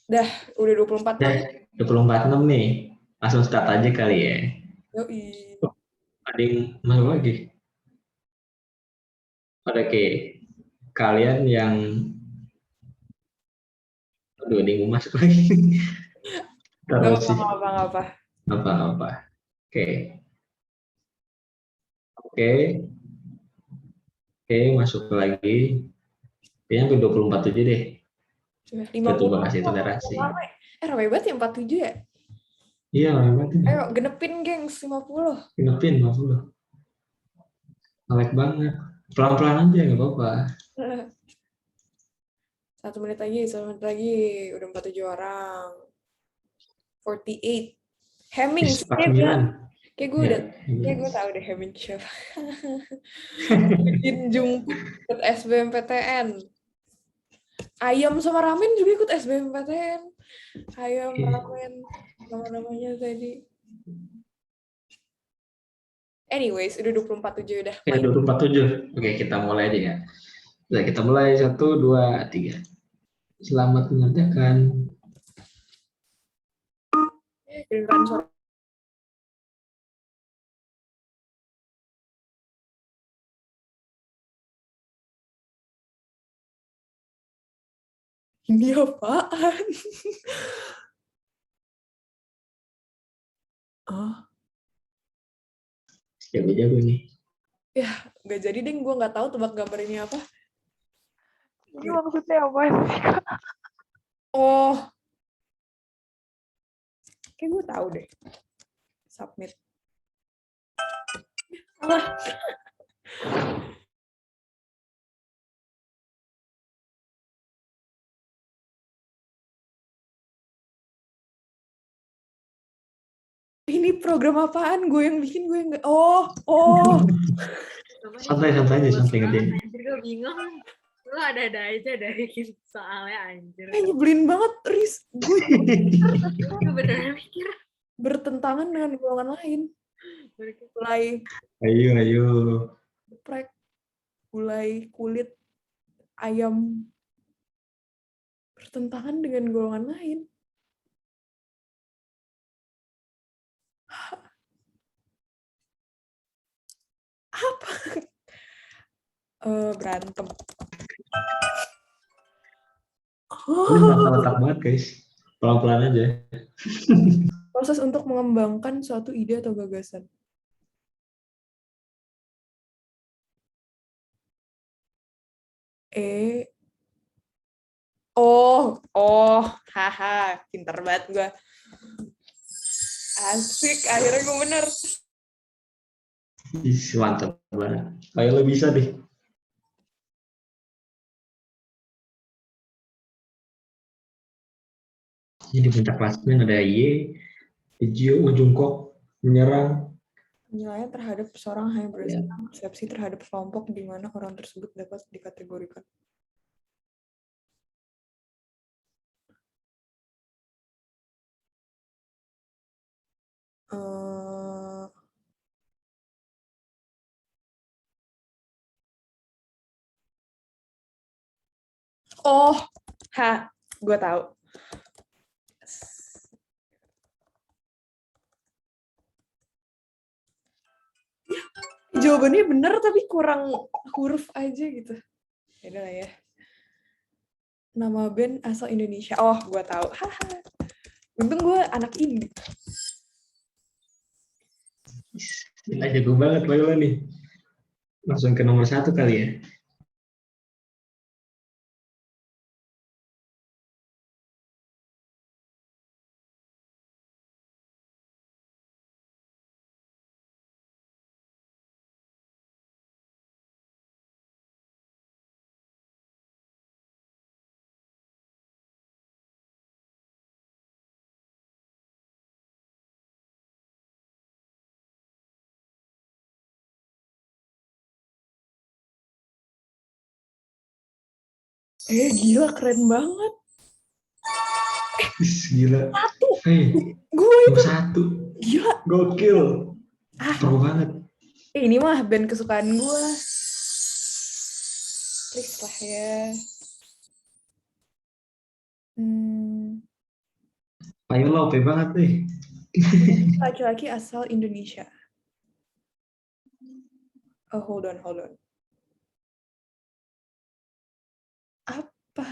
Dah, udah 24 Dah, 24/6 nih. Langsung start aja kali ya. Yoi. Ada yang masuk lagi? Oke, kalian yang aduh, ada yang mau masuk lagi. Taruh sih. Gak apa-apa. Apa-apa. Oke, masuk lagi. Kayaknya ke 24/7 deh. 50. Kita coba kasih toleransi. Rame banget ya 47 ya? Iya, memang. Ayo, genepin gengs 50. Genepin 50. Ngelek banget. Pelan-pelan aja, nggak apa-apa. 1 menit lagi. Udah 47 orang. 48. Hemming sih. Kayak gue tahu deh Hemming siapa. Jin Jungkook ikut SBMPTN. Ayam sama ramen juga ikut SBMPTN. Ayam, ramen, nama-namanya tadi. Anyways, udah 24/7 udah. 24/7. Oke, kita mulai aja ya. Nah, kita mulai 1, 2, 3. Selamat mengerjakan. Kirimkan suara. Ini apaan? Jago-jago nih. Ya, gak jadi deh. Gue gak tahu tebak gambar ini apa. Ini maksudnya apa sih? Oh. Kayak gue tahu deh. Submit. Salah. Ini program apaan? Gue yang bikin, gue nggak. Oh. Santai aja, santai ngerjain. Anjir, gue bingung. Lu ada-ada aja dari soalnya anjir. Nyebelin banget, Riz. Gue Gue beneran mikir. bertentangan dengan golongan lain. Gulai Ayo. geprek, gulai kulit ayam bertentangan dengan golongan lain. Apa? Berantem. Ini letak banget guys. Pelan-pelan aja. Proses untuk mengembangkan suatu ide atau gagasan. Haha, pinter banget gue. Asik, akhirnya gue bener. Mantap banget. Kayak lo bisa deh. Ini di puncak klasmen ada Y, Ejio, Jungkook menyerang. Penilaian terhadap seorang hanya berdasarkan persepsi terhadap kelompok di mana orang tersebut dapat dikategorikan. Gue tahu. Jawabannya bener tapi kurang huruf aja gitu. Yaudah lah ya. Nama band asal Indonesia. Oh, gue tahu. Haha. Untung gue anak indie. Gila, jago banget lo nih. Langsung ke nomor 1 kali ya. Gila, keren banget. Gila. Gue itu. Satu. Gila. Gokil. Pro banget. Ini mah band kesukaan gue. Please lah ya. Ayo lo, OP banget nih. Laki-laki asal Indonesia. Oh, hold on. Apa?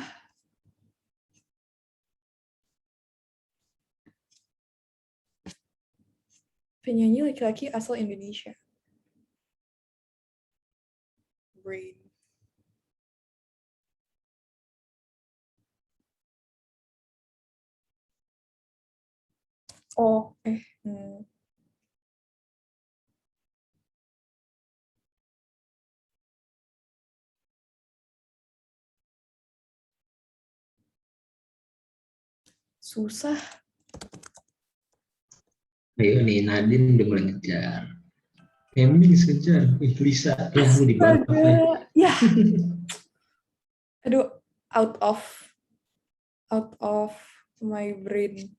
Penyanyi laki-laki asal Indonesia. Brain. Oh, susah. Ayo nih, Nadine udah mulai ngejar. Emily ngejar. Lisa. Yang di bawah. Ya. Aduh, out of my brain.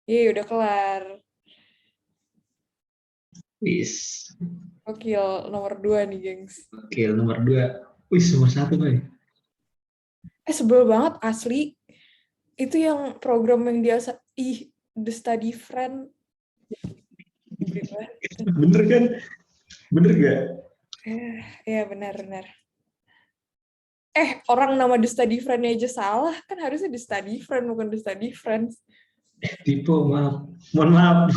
Udah kelar. Wis. Gokil, nomor 2 nih, gengs. Gokil, nomor 2. Wis, nomor 1, Boy. Sebel banget, asli. Itu yang program yang dia, The Study Friend. Bener kan? Bener gak? Ya, benar. Orang nama The Study Friend aja salah. Kan harusnya The Study Friend, bukan The Study Friends. Tipe, maaf. Mohon maaf.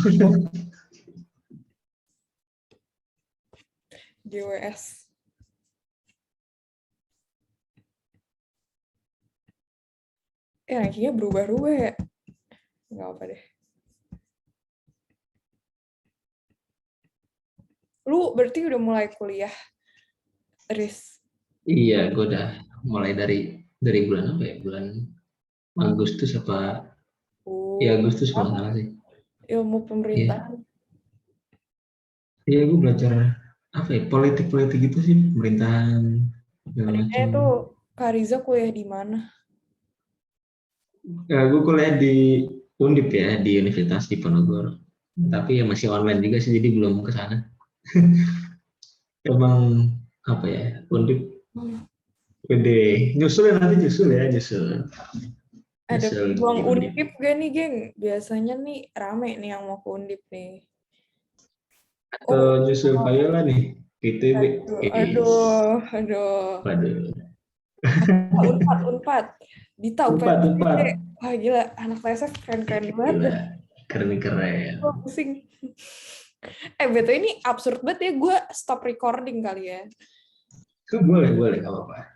GWS. Rankingnya berubah-ubah ya. Nggak apa deh. Lu berarti udah mulai kuliah Riz. Iya, gue udah mulai dari bulan apa ya? Bulan Agustus apa? Ya Oh, Agustus kalau nggak salah sih. ilmu Iya, pemerintahan. iya gue belajar apa ya? Politik-politik gitu sih, pemerintahan segala macam. Tuh Kak Riza kuliah di mana? Gue kuliah di Undip ya, di Universitas Diponegoro. Tapi ya masih online juga sih, jadi belum ke sana. Emang apa ya? Undip gede. Nyusul ya nanti nyusul ya, nyusul. Ada Nyusul peluang di Undip. Undip gak nih, geng? Biasanya nih rame nih yang mau ke Undip nih. Atau nyusul Payola nih, PTB. Aduh. Waduh. Unpad. Dita Empat, UPT. empat. Wah gila, anak TSF keren-keren banget Gila, dah. keren-keren. Gue pusing. Betul ini absurd banget ya, gue stop recording kali ya. Boleh, boleh, gak apa-apa.